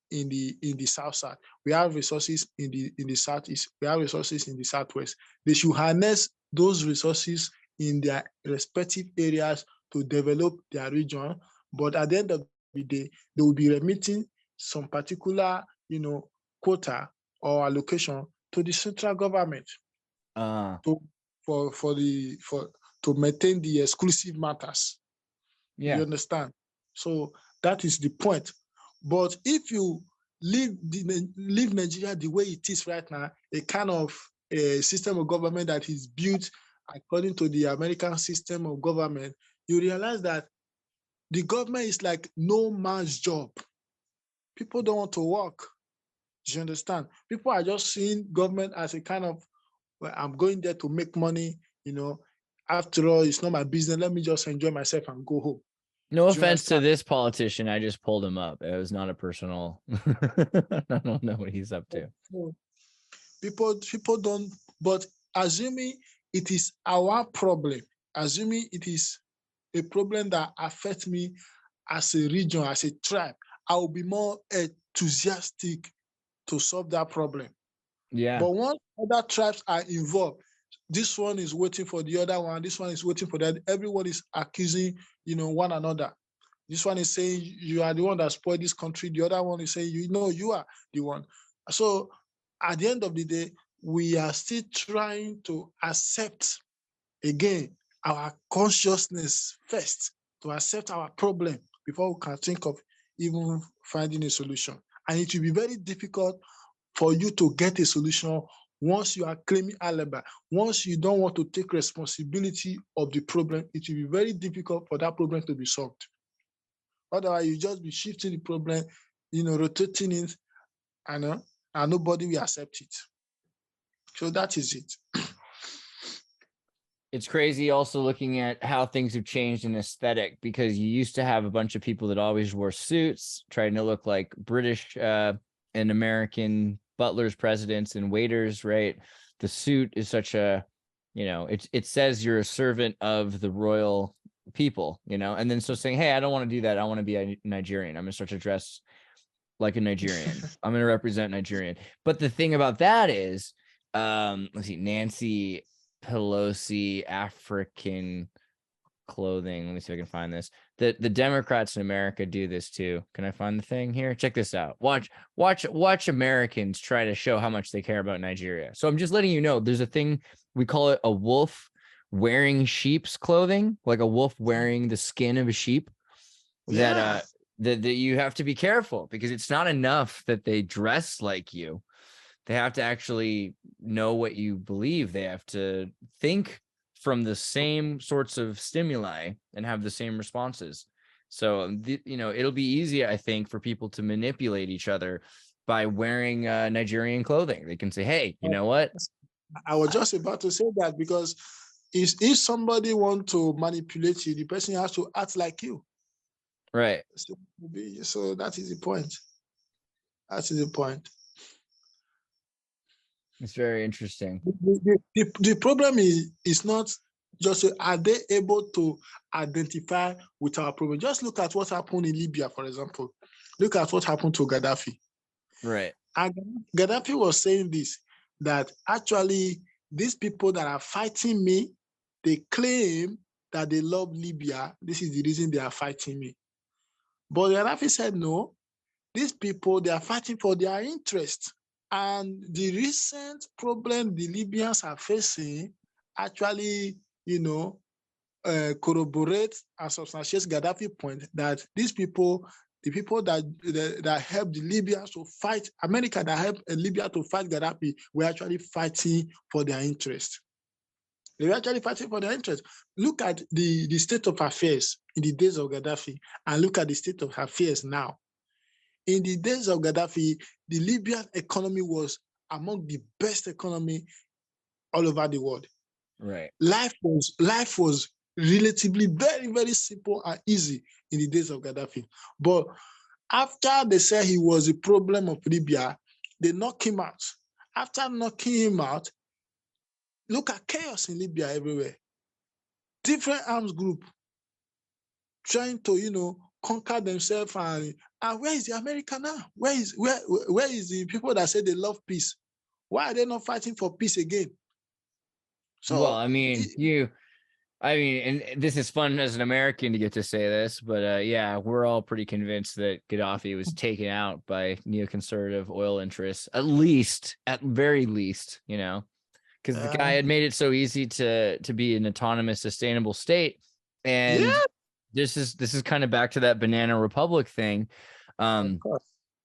S2: in the south, we have resources in the southeast, we have resources in the southwest. They should harness those resources in their respective areas to develop their region. But at the end of the day, they will be remitting some particular, quota or allocation to the central government to maintain the exclusive matters.
S1: Yeah.
S2: You understand? So that is the point. But if you leave Nigeria the way it is right now, a kind of a system of government that is built according to the American system of government, you realize that the government is like no man's job. People don't want to work. Do you understand? People are just seeing government as a kind of, well, I'm going there to make money, After all, it's not my business. Let me just enjoy myself and go home.
S1: No offense to this politician. I just pulled him up. It was not a personal. I don't know what he's up to.
S2: People don't, but assuming it is our problem, assuming it is a problem that affects me as a region, as a tribe, I will be more enthusiastic to solve that problem.
S1: Yeah.
S2: But once other tribes are involved, this one is waiting for the other one, this one is waiting for that. Everyone is accusing, one another. This one is saying you are the one that spoiled this country. The other one is saying, you are the one. So at the end of the day, we are still trying to accept, again, our consciousness first, to accept our problem before we can think of even finding a solution. And it will be very difficult for you to get a solution once you are claiming alibi. Once you don't want to take responsibility of the problem, it will be very difficult for that problem to be solved. Otherwise, you just be shifting the problem, rotating it, and nobody will accept it. So that is it.
S1: It's crazy also looking at how things have changed in aesthetic, because you used to have a bunch of people that always wore suits, trying to look like British and American butlers, presidents, and waiters, right? The suit is such a, it says you're a servant of the royal people, and then so saying, hey, I don't want to do that. I want to be a Nigerian. I'm going to start to dress like a Nigerian. I'm going to represent Nigerian. But the thing about that is, let's see, Nancy Pelosi, African clothing. Let me see if I can find this. The Democrats in America do this too. Can I find the thing here? Check this out. Watch Americans try to show how much they care about Nigeria. So I'm just letting you know, there's a thing, we call it a wolf wearing sheep's clothing, like a wolf wearing the skin of a sheep. Yeah. That you have to be careful, because it's not enough that they dress like you. They have to actually know what you believe. They have to think from the same sorts of stimuli and have the same responses. So, it'll be easy, I think, for people to manipulate each other by wearing Nigerian clothing. They can say, hey, you know what?
S2: I was just about to say that, because if somebody wants to manipulate you, the person has to act like you.
S1: Right.
S2: So that is the point. That is the point.
S1: It's very interesting.
S2: The problem is not just, are they able to identify with our problem? Just look at what happened in Libya, for example. Look at what happened to Gaddafi.
S1: Right.
S2: And Gaddafi was saying this, that actually these people that are fighting me, they claim that they love Libya. This is the reason they are fighting me. But Gaddafi said, no, these people, they are fighting for their interest. And the recent problem the Libyans are facing actually, corroborate and substantiates Gaddafi's point that these people, the people that helped the Libyans to fight, America that helped Libya to fight Gaddafi, were actually fighting for their interest. They were actually fighting for their interest. Look at the state of affairs in the days of Gaddafi and look at the state of affairs now. In the days of Gaddafi, the Libyan economy was among the best economy all over the world.
S1: Right.
S2: Life was relatively very, very simple and easy in the days of Gaddafi. But after they said he was a problem of Libya, they knocked him out. After knocking him out, look at chaos in Libya everywhere. Different arms group trying to, conquer themselves, and where is the America now? Where is the people that say they love peace? Why are they not fighting for peace again?
S1: So, well, I mean, and this is fun as an American to get to say this, but yeah, we're all pretty convinced that Gaddafi was taken out by neoconservative oil interests, at very least, because the guy had made it so easy to be an autonomous, sustainable state. And this is kind of back to that banana republic thing.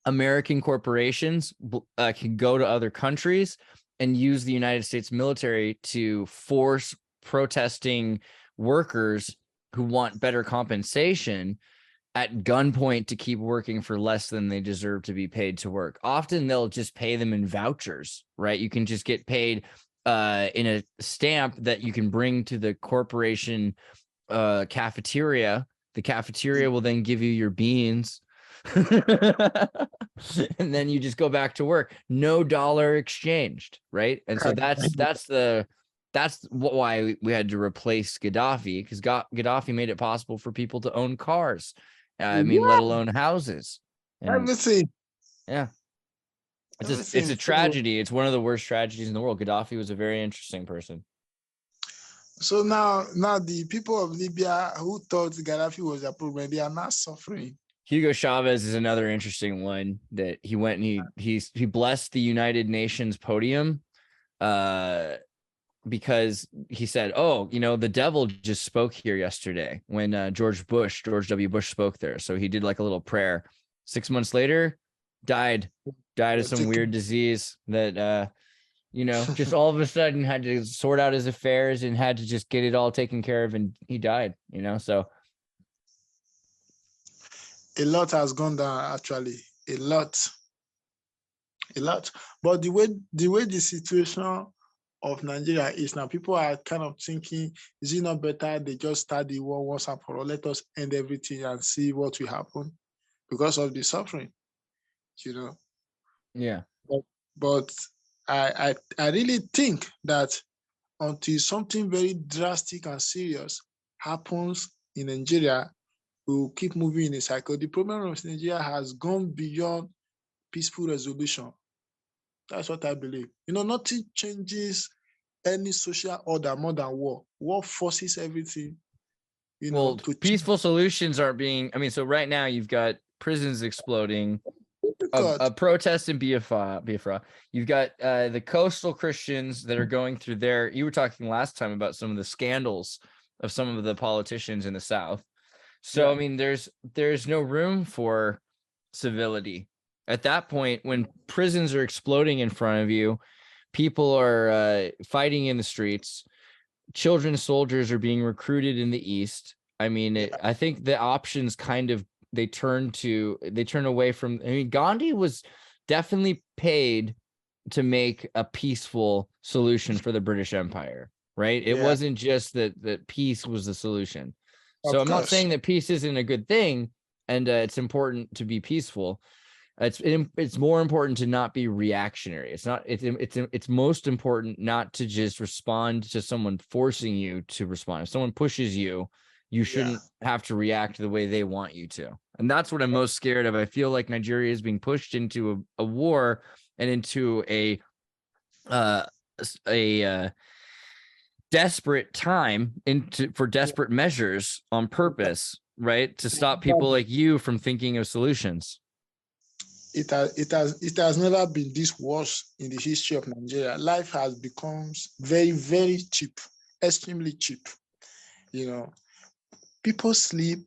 S1: American corporations can go to other countries and use the United States military to force protesting workers who want better compensation at gunpoint to keep working for less than they deserve to be paid to work. Often they'll just pay them in vouchers, right? You can just get paid in a stamp that you can bring to the corporation cafeteria. The cafeteria will then give you your beans. And then you just go back to work. No dollar exchanged, right? And so that's why we had to replace Gaddafi, because Gaddafi made it possible for people to own cars. Let alone houses.
S2: Everything.
S1: Yeah. It's a tragedy. It's one of the worst tragedies in the world. Gaddafi was a very interesting person.
S2: So now the people of Libya who thought Gaddafi was a problem, they are not suffering.
S1: Hugo Chavez is another interesting one that he went and he blessed the United Nations podium because he said, the devil just spoke here yesterday when George W. Bush spoke there. So he did like a little prayer. 6 months later, died of some weird disease that, just all of a sudden had to sort out his affairs and had to just get it all taken care of. And he died, so.
S2: A lot has gone down, actually. A lot. But the way the situation of Nigeria is now, people are kind of thinking, is it not better they just start the war once and for all? Let us end everything and see what will happen because of the suffering,
S1: Yeah.
S2: But I really think that until something very drastic and serious happens in Nigeria, we'll keep moving in a cycle. The problem of Nigeria has gone beyond peaceful resolution. That's what I believe. Nothing changes any social order more than war. War forces everything.
S1: To peaceful solutions aren't being. So right now you've got prisons exploding, a protest in Biafra. You've got the coastal Christians that are going through there. You were talking last time about some of the scandals of some of the politicians in the South. So, there's no room for civility. At that point, when prisons are exploding in front of you, people are fighting in the streets, children's soldiers are being recruited in the East. I think the options they turn away from, Gandhi was definitely paid to make a peaceful solution for the British Empire, right? It wasn't just that peace was the solution. So I'm not saying that peace isn't a good thing, and it's important to be peaceful. It's more important to not be reactionary. It's most important not to just respond to someone forcing you to respond. If someone pushes you, you shouldn't have to react the way they want you to. And that's what I'm most scared of. I feel like Nigeria is being pushed into a war and into a desperate time for desperate measures on purpose, right? To stop people like you from thinking of solutions.
S2: It has never been this worse in the history of Nigeria. Life has become very, very cheap, extremely cheap. You know, people sleep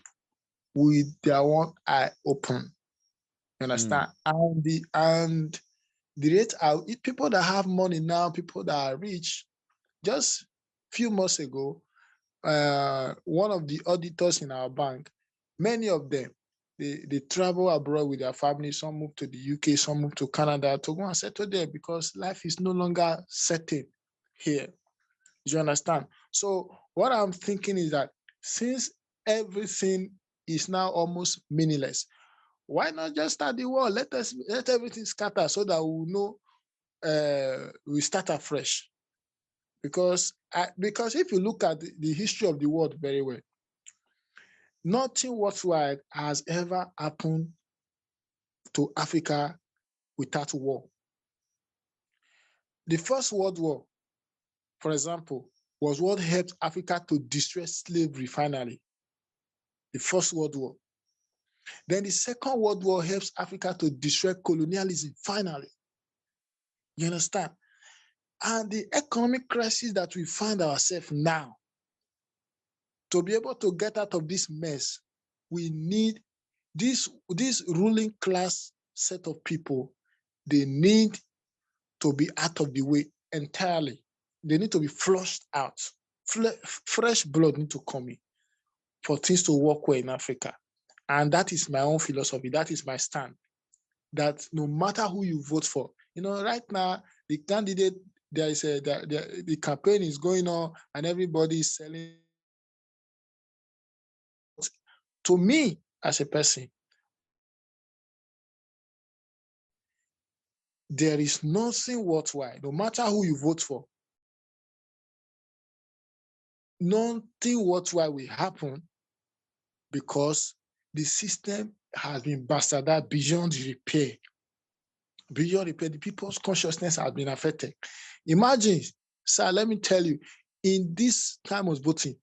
S2: with their one eye open. You understand? And the rate are people that have money now, people that are rich. Just a few months ago, one of the auditors in our bank, many of them, they travel abroad with their family. Some move to the UK, some move to Canada to go and settle there because life is no longer certain here. You understand? So what I'm thinking is that since everything is now almost meaningless, why not just start the war? Let everything scatter so that we know we start afresh. Because if you look at the history of the world very well, nothing whatsoever has ever happened to Africa without war. The First World War, for example, was what helped Africa to destroy slavery finally. The First World War. Then the Second World War helps Africa to destroy colonialism finally. You understand? And the economic crisis that we find ourselves now, to be able to get out of this mess, we need this ruling class set of people. They need to be out of the way entirely. They need to be flushed out. Fresh blood need to come in for things to work well in Africa. And that is my own philosophy. That is my stand. That no matter who you vote for, right now, the candidate, the campaign is going on and everybody is selling. To me, as a person, there is nothing worthwhile, no matter who you vote for. Nothing worthwhile will happen because the system has been bastardized beyond repair. Beyond repair, the people's consciousness has been affected. Imagine, sir, let me tell you, in this time of voting,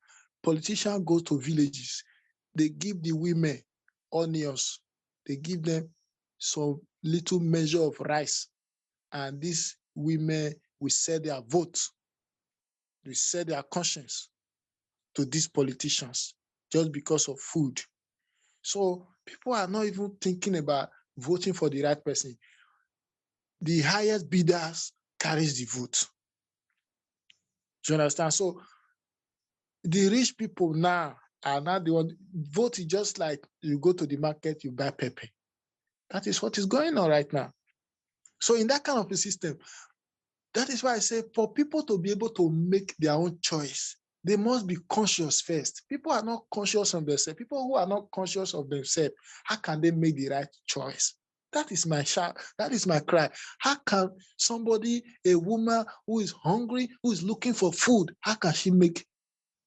S2: politicians go to villages, they give the women onions, they give them some little measure of rice, and these women will sell their vote, they sell their conscience to these politicians just because of food. So people are not even thinking about voting for the right person. The highest bidders carries the vote. Do you understand? So the rich people now are not the one. Vote is just like you go to the market, you buy pepper. That is what is going on right now. So in that kind of a system, that is why I say for people to be able to make their own choice, they must be conscious first. People are not conscious of themselves. People who are not conscious of themselves, how can they make the right choice? That is my shout. That is my cry. How can somebody, a woman who is hungry, who is looking for food, how can she make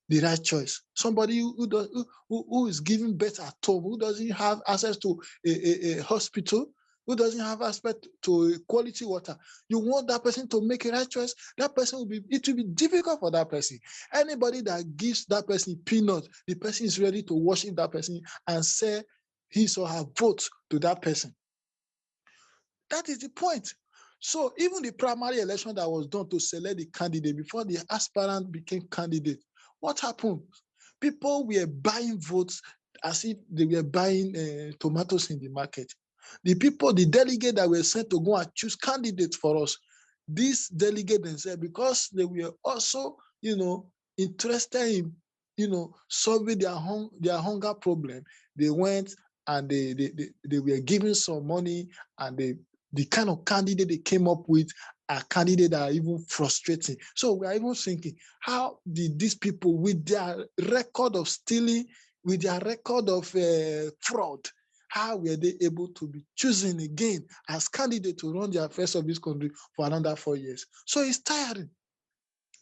S2: the right choice? Somebody who is giving birth at home, who doesn't have access to a hospital, who doesn't have access to quality water, you want that person to make a right choice? That person it will be difficult for that person. Anybody that gives that person peanuts, the person is ready to worship that person and sell his or her vote to that person. That is the point. So even the primary election that was done to select the candidate before the aspirant became candidate, what happened? People were buying votes as if they were buying tomatoes in the market. The delegate that were sent to go and choose candidates for us, these delegates themselves, because they were also, interested in, solving their hunger problem, they went and they were giving some money, and the kind of candidate they came up with are candidates that are even frustrating. So we are even thinking, how did these people, with their record of stealing, with their record of fraud, how were they able to be chosen again as candidates to run the affairs of this country for another 4 years? So it's tiring.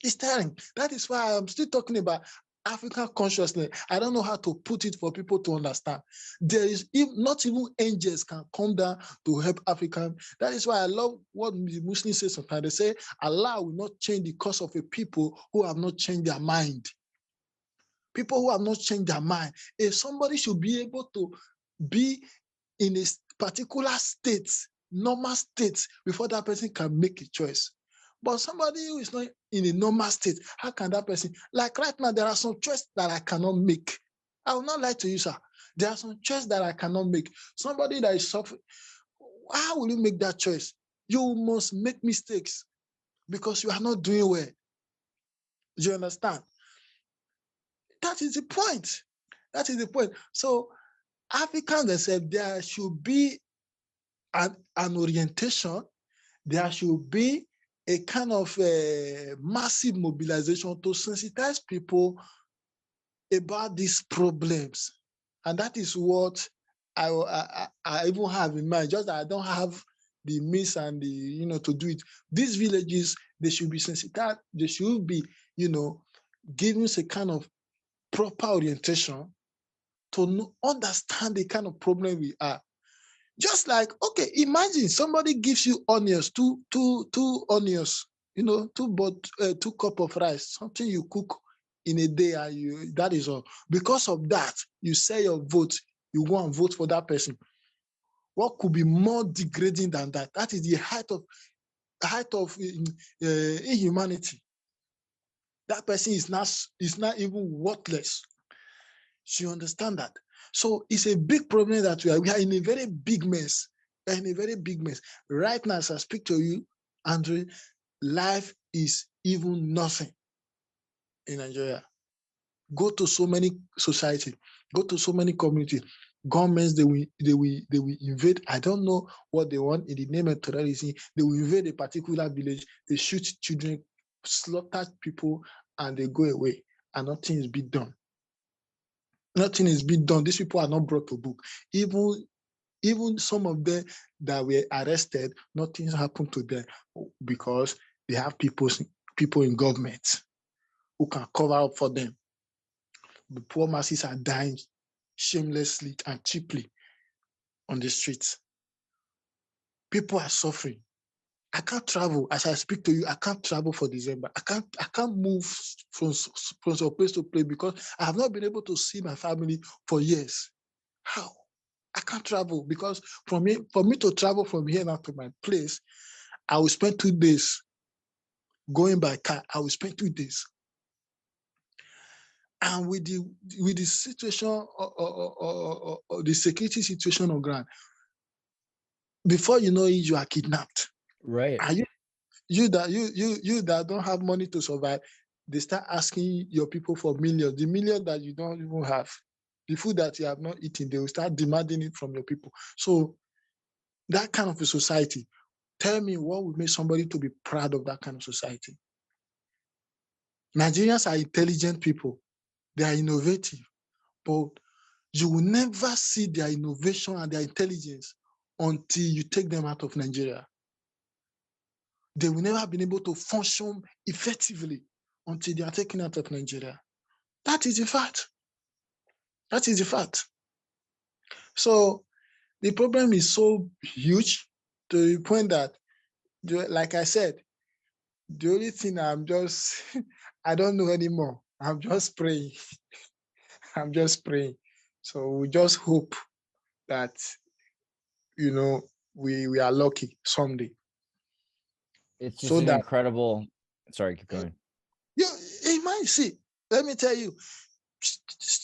S2: It's tiring. That is why I'm still talking about African consciousness. I don't know how to put it for people to understand. There is not even angels can come down to help African. That is why I love what the Muslims say sometimes. They say Allah will not change the course of a people who have not changed their mind. People who have not changed their mind. If somebody should be able to be in a particular state, normal state, before that person can make a choice. But somebody who is not in a normal state, how can that person, like right now, there are some choices that I cannot make. I will not lie to you, sir. There are some choices that I cannot make. Somebody that is suffering, how will you make that choice? You must make mistakes because you are not doing well. Do you understand? That is the point. That is the point. So Africans, they said there should be an orientation, there should be a kind of massive mobilization to sensitize people about these problems. And that is what I even have in mind, just that I don't have the means and the, to do it. These villages, they should be sensitized, they should be, given a kind of proper orientation to understand the kind of problem we are. Just like, okay, imagine somebody gives you onions, two onions, two cup of rice, something you cook in a day, and that is all. Because of that, you say your vote, you go and vote for that person. What could be more degrading than that? That is the height of inhumanity. That person is not even worthless. So you understand that? So it's a big problem that we are in a very big mess. We're in a very big mess. Right now, as I speak to you, Andre, life is even nothing in Nigeria. Go to so many societies, go to so many communities. Governments, they will invade. I don't know what they want in the name of terrorism. They will invade a particular village, they shoot children, slaughter people, and they go away, and nothing is being done. Nothing is being done. These people are not brought to book. Even some of them that were arrested, nothing happened to them because they have people in government who can cover up for them. The poor masses are dying shamelessly and cheaply on the streets. People are suffering. I can't travel. As I speak to you, I can't travel for December. I can't move from place to place because I have not been able to see my family for years. How? I can't travel because for me to travel from here now to my place, I will spend 2 days going by car. I will spend 2 days. And with the situation or the security situation on ground, before you know it, you are kidnapped.
S1: Right.
S2: Are you that don't have money to survive, they start asking your people for millions, the millions that you don't even have, the food that you have not eaten, they will start demanding it from your people. So that kind of a society, tell me what would make somebody to be proud of that kind of society? Nigerians are intelligent people. They are innovative, but you will never see their innovation and their intelligence until you take them out of Nigeria. They will never have been able to function effectively until they are taken out of Nigeria. That is the fact. That is the fact. So the problem is so huge to the point that, like I said, the only thing I don't know anymore. I'm just praying. I'm just praying. So we just hope that, we are lucky someday.
S1: It's just
S2: So
S1: an
S2: that
S1: incredible. Sorry, keep going.
S2: you might see. Let me tell you,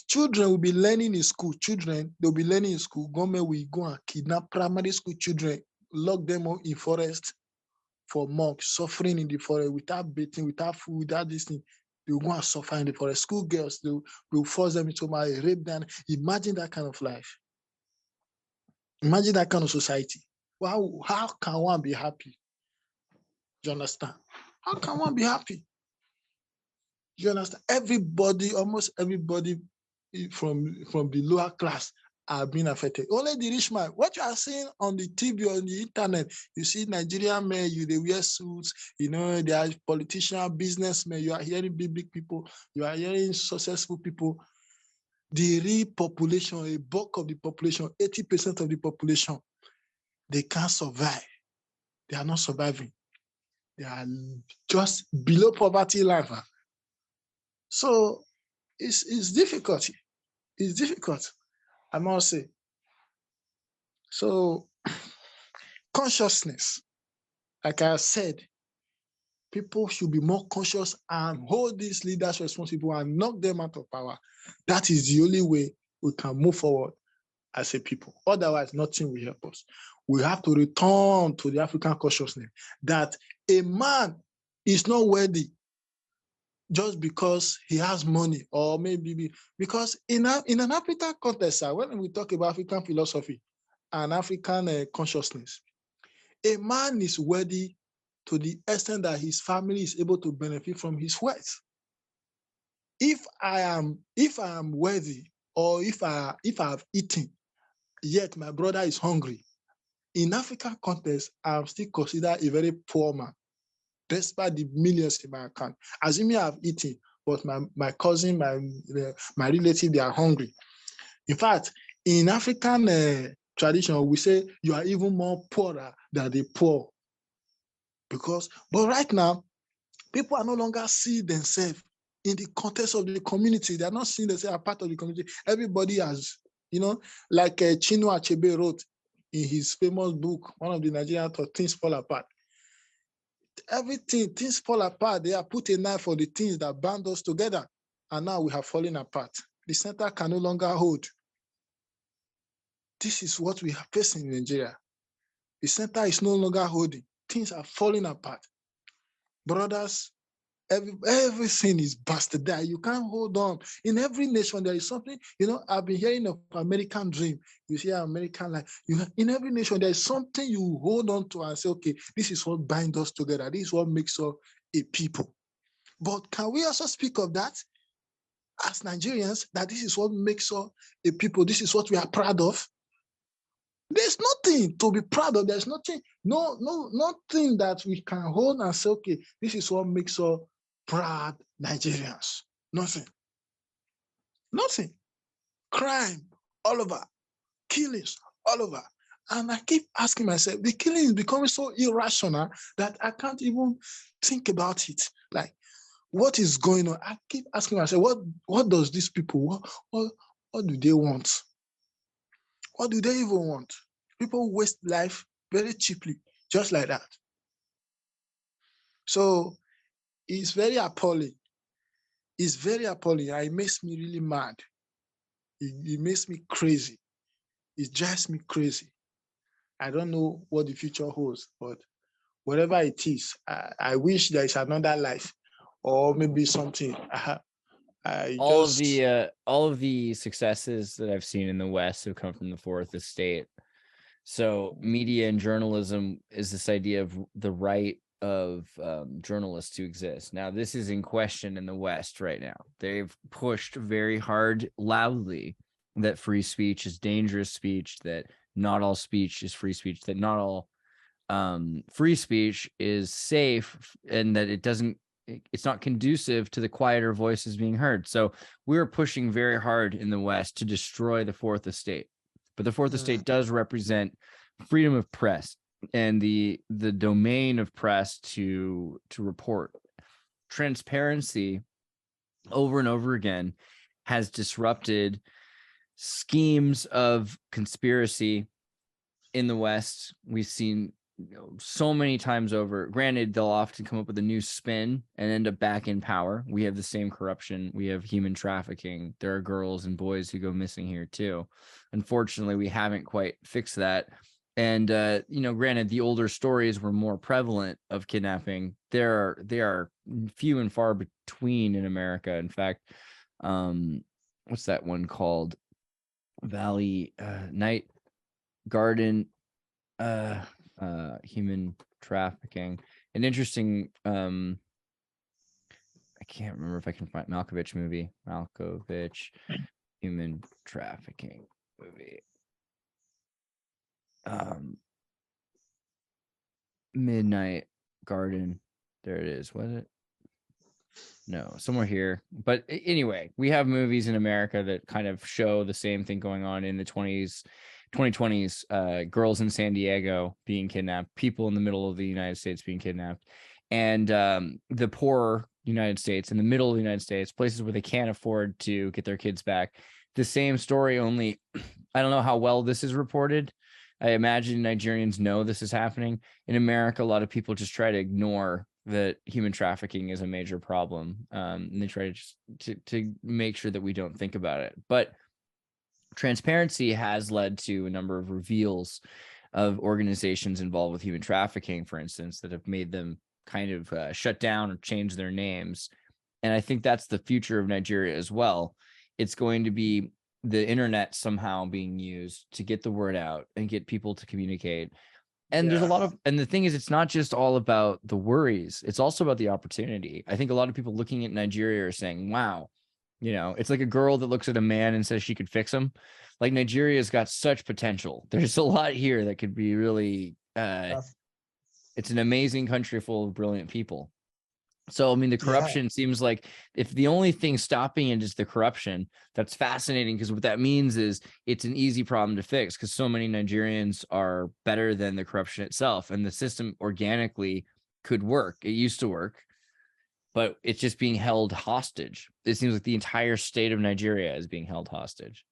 S2: children will be learning in school. They'll be learning in school. Government will go and kidnap primary school children, lock them up in forest for months, suffering in the forest without bathing, without food, without this thing. They'll go and suffer in the forest. School girls, they'll force them into marriage, rape them. Imagine that kind of life. Imagine that kind of society. Wow, how can one be happy? Do you understand? How can one be happy? Do you understand? Everybody, almost everybody from the lower class are being affected. Only the rich man. What you are seeing on the TV, on the internet, you see Nigerian men, they wear suits, they are politicians, businessmen, you are hearing big people, you are hearing successful people. The real population, a bulk of the population, 80% of the population, they can't survive. They are not surviving. They are just below poverty line. So it's difficult. It's difficult, I must say. So consciousness, like I said, people should be more conscious and hold these leaders responsible and knock them out of power. That is the only way we can move forward as a people. Otherwise, nothing will help us. We have to return to the African consciousness that a man is not worthy just because he has money, or maybe because in an African context, when we talk about African philosophy and African consciousness, a man is worthy to the extent that his family is able to benefit from his wealth. If I am worthy, or if I have eaten, yet my brother is hungry, in African context, I'm still considered a very poor man, despite the millions in my account. Assuming I have eaten, but my cousin, my relative, they are hungry. In fact, in African tradition, we say you are even more poorer than the poor. But right now, people are no longer seeing themselves in the context of the community. They are not seeing themselves as part of the community. Everybody has, like Chinua Achebe wrote in his famous book, one of the Nigerian thought, Things Fall Apart. Things fall apart. They are put a knife for the things that bound us together. And now we have fallen apart. The center can no longer hold. This is what we are facing in Nigeria. The center is no longer holding. Things are falling apart. Brothers, everything is busted there. You can't hold on. In every nation, there is something, I've been hearing of American dream. You see American life. In every nation, there is something you hold on to and say, okay, this is what binds us together. This is what makes us a people. But can we also speak of that as Nigerians, that this is what makes us a people? This is what we are proud of? There's nothing to be proud of. There's nothing that we can hold and say, okay, this is what makes us proud Nigerians. Nothing. Crime all over, killings all over. And I keep asking myself, the killing is becoming so irrational that I can't even think about it. Like, what is going on? I keep asking myself, what does these people, what do they want? What do they even want? People waste life very cheaply, just like that. So it's very appalling. It's very appalling. It makes me really mad. It makes me crazy. It drives me crazy. I don't know what the future holds, but whatever it is, I wish there is another life, or maybe something.
S1: All of the successes that I've seen in the West have come from the Fourth Estate. So media and journalism is this idea of the right of journalists to exist. Now, this is in question in the West right now. They've pushed very hard, loudly, that free speech is dangerous speech, that not all speech is free speech, that not all free speech is safe, and that it's not conducive to the quieter voices being heard. So we're pushing very hard in the West to destroy the Fourth Estate. But the Fourth Estate does represent freedom of press and the domain of press to report. Transparency over and over again has disrupted schemes of conspiracy in the West. We've seen so many times over. Granted, they'll often come up with a new spin and end up back in power. We have the same corruption. We have human trafficking. There are girls and boys who go missing here too. Unfortunately, we haven't quite fixed that. And granted, the older stories were more prevalent of kidnapping. They are few and far between in America. In fact, what's that one called? Valley Night Garden. Human trafficking. An interesting I can't remember if I can find Malkovich movie. Malkovich, human trafficking. movie. Midnight Garden. There it is. Was it? No, somewhere here. But anyway, we have movies in America that kind of show the same thing going on in the 2020s. Girls in San Diego being kidnapped, people in the middle of the United States being kidnapped, and the poor United States, in the middle of the United States, places where they can't afford to get their kids back. The same story, only I don't know how well this is reported. I imagine Nigerians know this is happening. In America, a lot of people just try to ignore that human trafficking is a major problem, and they try to just to make sure that we don't think about it. But transparency has led to a number of reveals of organizations involved with human trafficking, for instance, that have made them kind of shut down or change their names. And I think that's the future of Nigeria as well. It's going to be the internet somehow being used to get the word out and get people to communicate. And there's a lot of, and the thing is, it's not just all about the worries. It's also about the opportunity. I think a lot of people looking at Nigeria are saying, wow, it's like a girl that looks at a man and says she could fix him. Like, Nigeria's got such potential. There's a lot here that could be really, it's an amazing country full of brilliant people. So, I mean, the corruption seems like, if the only thing stopping it is the corruption, that's fascinating, because what that means is it's an easy problem to fix, because so many Nigerians are better than the corruption itself, and the system organically could work. It used to work, but it's just being held hostage. It seems like the entire state of Nigeria is being held hostage.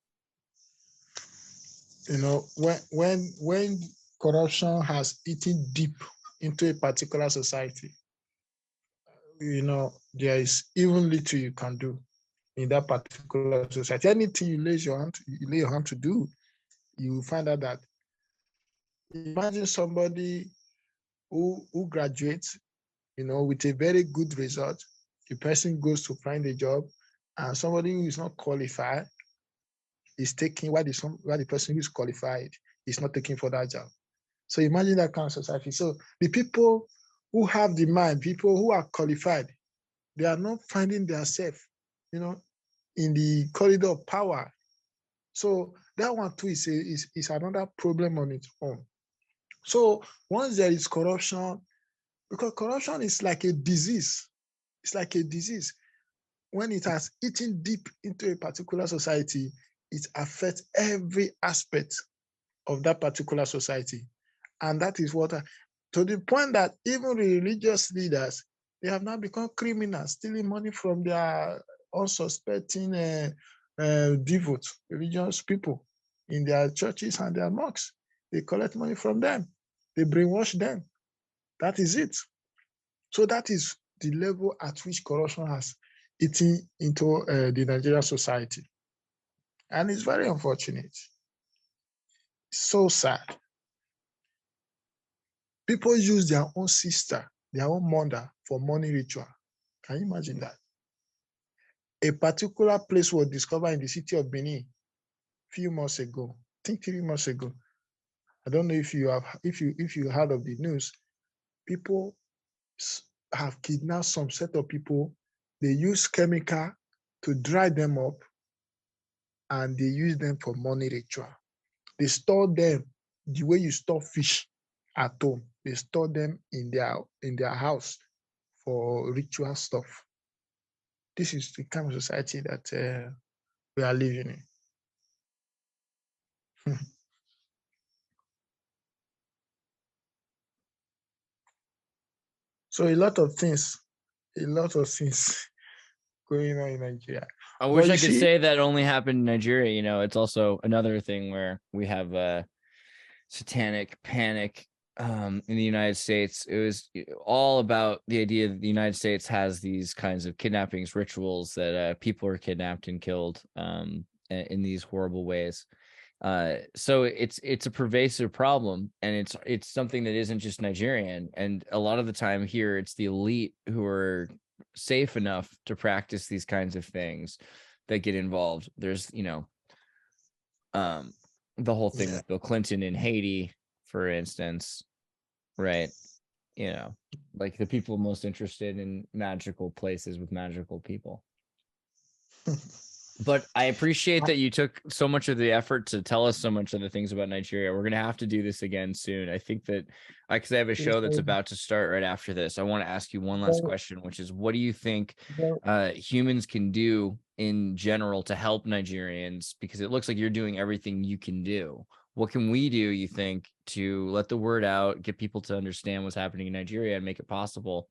S2: When corruption has eaten deep into a particular society, there is even little you can do in that particular society. Anything you lay your hand to do, you find out that, imagine somebody who graduates, with a very good result. The person goes to find a job, and somebody who is not qualified is taking, while the person who is qualified is not taking for that job. So imagine that kind of society. So the people who have the mind, people who are qualified, they are not finding themselves, in the corridor of power. So that one too is another problem on its own. So once there is corruption, because corruption is like a disease. It's like a disease. When it has eaten deep into a particular society, it affects every aspect of that particular society. And that is what, to the point that even the religious leaders, they have now become criminals, stealing money from their unsuspecting devout religious people in their churches and their mosques. They collect money from them. They brainwash them. That is it. So that is the level at which corruption has eaten into the Nigerian society. And it's very unfortunate. So sad. People use their own sister, their own mother for money ritual. Can you imagine that? A particular place was discovered in the city of Benin a few months ago. I think 3 months ago. I don't know if you heard of the news. People have kidnapped some set of people. They use chemical to dry them up, and they use them for money ritual. They store them the way you store fish at home. They store them in their house for ritual stuff. This is the kind of society that we are living in. So a lot of things going on in Nigeria.
S1: I wish I could say that only happened in Nigeria. It's also another thing where we have a satanic panic in the United States. It was all about the idea that the United States has these kinds of kidnappings rituals, that people are kidnapped and killed in these horrible ways. So it's a pervasive problem, and it's something that isn't just Nigerian. And a lot of the time here, it's the elite who are safe enough to practice these kinds of things that get involved. There's the whole thing with Bill Clinton in Haiti, for instance, right? Like the people most interested in magical places with magical people. But I appreciate that you took so much of the effort to tell us so much of the things about Nigeria. We're going to have to do this again soon. I think that because I have a show that's about to start right after this, I want to ask you one last question, which is, what do you think humans can do in general to help Nigerians? Because it looks like you're doing everything you can do. What can we do, you think, to let the word out, get people to understand what's happening in Nigeria and make it possible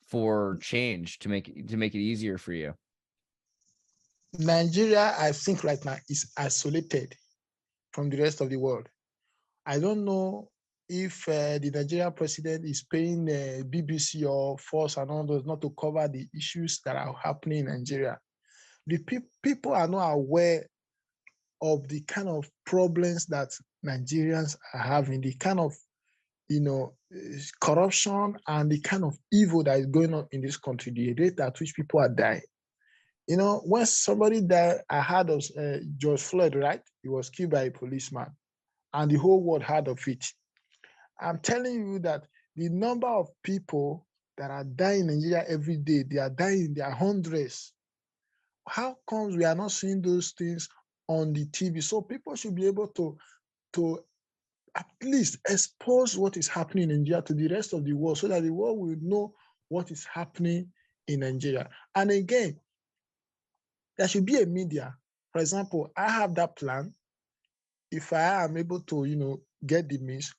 S1: for change to make it easier for you?
S2: Nigeria, I think right now, is isolated from the rest of the world. I don't know if the Nigerian president is paying BBC or Force and all those not to cover the issues that are happening in Nigeria. The people are not aware of the kind of problems that Nigerians are having, the kind of corruption and the kind of evil that is going on in this country, the rate at which people are dying. When somebody died, I heard of George Floyd, right? He was killed by a policeman, and the whole world heard of it. I'm telling you that the number of people that are dying in Nigeria every day, they are dying in their hundreds. How comes we are not seeing those things on the TV? So people should be able to at least expose what is happening in Nigeria to the rest of the world so that the world will know what is happening in Nigeria. And again, there should be a media. For example, I have that plan. If I am able to, get the means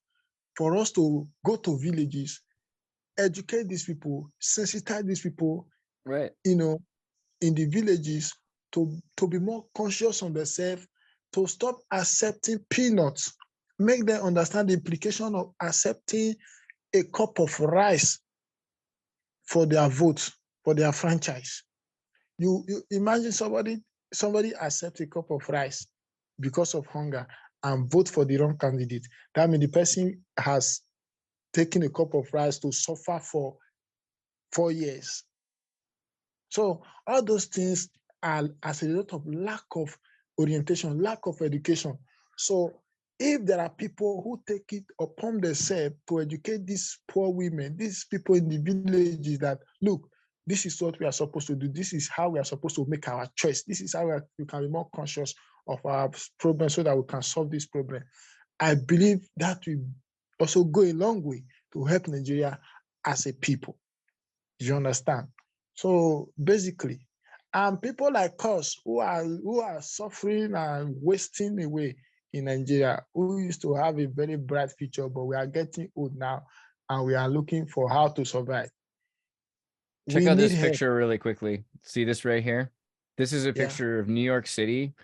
S2: for us to go to villages, educate these people, sensitize these people,
S1: right?
S2: In the villages to be more conscious on themselves, to stop accepting peanuts, make them understand the implication of accepting a cup of rice for their vote, for their franchise. You imagine somebody accept a cup of rice because of hunger and vote for the wrong candidate. That means the person has taken a cup of rice to suffer for 4 years. So all those things are as a result of lack of orientation, lack of education. So if there are people who take it upon themselves to educate these poor women, these people in the villages that, look, this is what we are supposed to do. This is how we are supposed to make our choice. This is how we can be more conscious of our problem so that we can solve this problem. I believe that will also go a long way to help Nigeria as a people. You understand? So basically, people like us who are suffering and wasting away in Nigeria, who used to have a very bright future, but we are getting old now and we are looking for how to survive.
S1: Check out this picture really quickly. See this right here? This is a picture of New York City.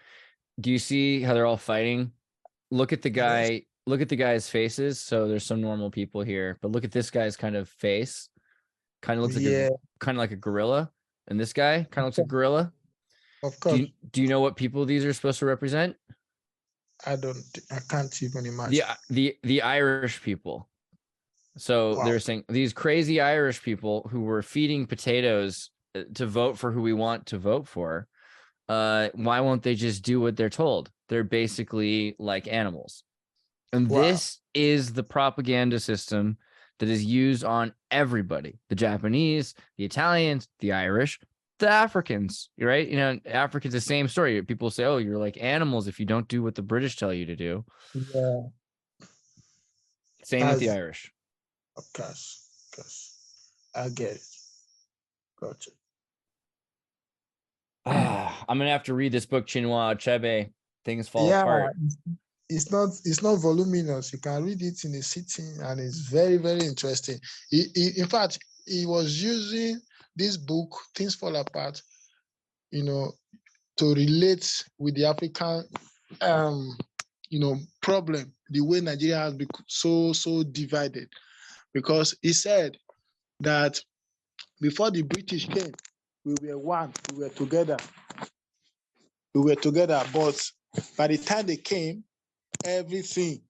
S1: Do you see how they're all fighting? Look at the guy. Yes. Look at the guy's faces. So there's some normal people here, but look at this guy's kind of face. Kind of looks like a gorilla. And this guy kind of looks like a gorilla.
S2: Of course.
S1: Do you know what people these are supposed to represent?
S2: I can't even imagine.
S1: The Irish people. So they're saying these crazy Irish people who were feeding potatoes to vote for who we want to vote for. Why won't they just do what they're told? They're basically like animals. And this is the propaganda system that is used on everybody: the Japanese, the Italians, the Irish, the Africans, right? Africa's the same story. People say, oh, you're like animals if you don't do what the British tell you to do.
S2: Yeah.
S1: Same with the Irish.
S2: Of course. I get it. Gotcha.
S1: I'm gonna have to read this book, Chinua Achebe. Things Fall Apart.
S2: It's not voluminous. You can read it in a sitting, and it's very, very interesting. In fact, he was using this book, Things Fall Apart, to relate with the African, problem, the way Nigeria has become so divided. Because he said that before the British came, we were one, we were together. But by the time they came, everything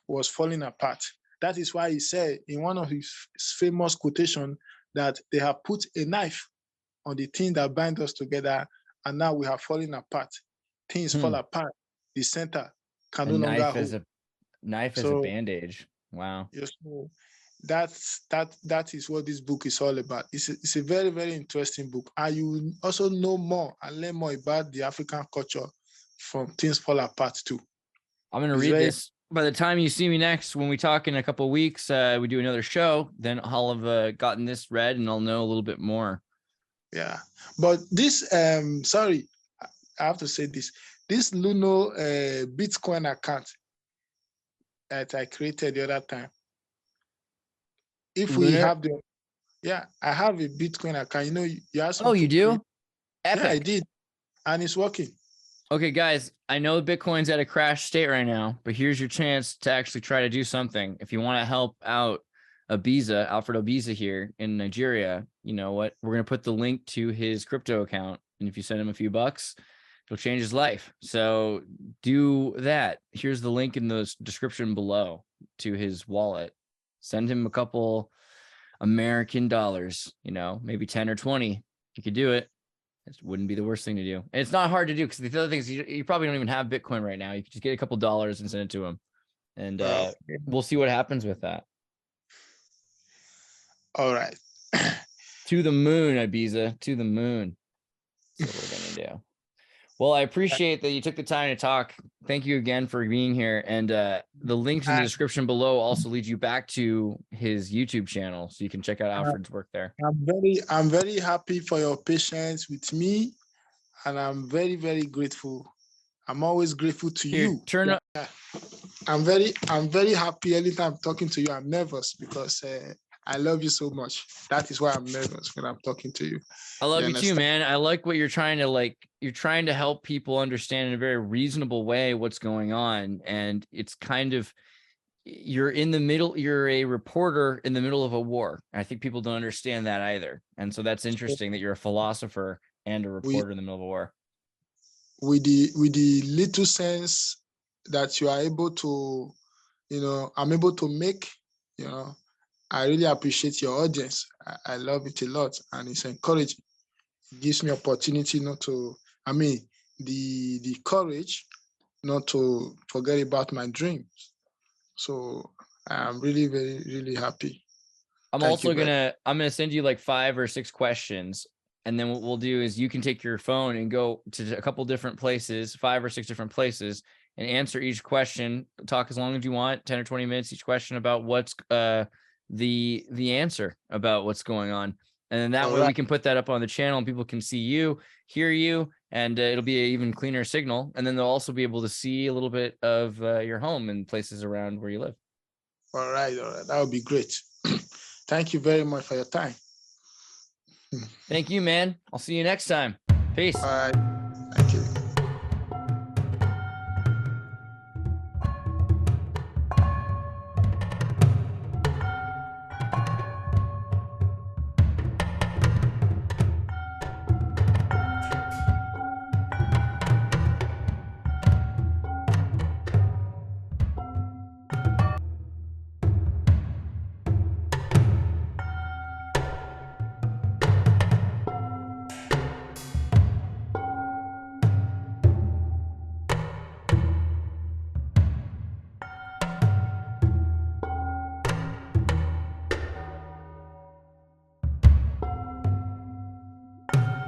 S2: was falling apart. That is why he said in one of his famous quotations that they have put a knife on the thing that binds us together, and now we have fallen apart. Things fall apart. The center can no longer hold.
S1: Knife as a bandage. Wow.
S2: Yes. that is what this book is all about. It's a very, very interesting book. And you will also know more and learn more about the African culture from Things Fall Apart too.
S1: I'm going to read this. By the time you see me next, when we talk in a couple of weeks, we do another show, then I'll have gotten this read and I'll know a little bit more.
S2: Yeah. But this, sorry, I have to say this. This Luno Bitcoin account that I created the other time, if we have the, I have a Bitcoin account. You know, you asked me.
S1: Oh, you do? Epic.
S2: Yeah, I did. And it's working.
S1: Okay, guys, I know Bitcoin's at a crash state right now, but here's your chance to actually try to do something. If you want to help out Abiza, Alfred Abiza here in Nigeria, you know what? We're going to put the link to his crypto account. And if you send him a few bucks, it'll change his life. So do that. Here's the link in the description below to his wallet. Send him a couple American dollars, you know, maybe 10 or 20. You could do it. It wouldn't be the worst thing to do. And it's not hard to do because the other thing is you probably don't even have Bitcoin right now. You could just get a couple dollars and send it to him. And we'll see what happens with that.
S2: All right.
S1: To the moon, Abiza. To the moon. That's what we're going to do. Well, I appreciate that you took the time to talk. Thank you again for being here. And the links in the description below also lead you back to his YouTube channel, so you can check out Alfred's work there.
S2: I'm very happy for your patience with me, and I'm very, very grateful. I'm always grateful to you.
S1: Turn up.
S2: I'm very happy anytime I'm talking to you. I'm nervous because I love you so much. That is why I'm nervous when I'm talking to you.
S1: I love you too, man. I like what you're trying to you're trying to help people understand in a very reasonable way what's going on. And it's kind of, you're in the middle, you're a reporter in the middle of a war. I think people don't understand that either. And so that's interesting that you're a philosopher and a reporter in the middle of a war.
S2: With the little sense that you are able to, you know, I'm able to make, you know, I really appreciate your audience. I love it a lot, and it's encouraging. It gives me opportunity the courage not to forget about my dreams. So I'm really, very, really happy.
S1: I'm gonna send you like 5 or 6 questions, and then what we'll do is you can take your phone and go to a couple different places, 5 or 6 different places, and answer each question. Talk as long as you want, 10 or 20 minutes each question about what's the answer about what's going on. And then that way we can put that up on the channel and people can see you, hear you, and it'll be an even cleaner signal. And then they'll also be able to see a little bit of your home and places around where you live.
S2: All right. That would be great. Thank you very much for your time.
S1: Thank you, man. I'll see you next time. Peace.
S2: All right. Thank you.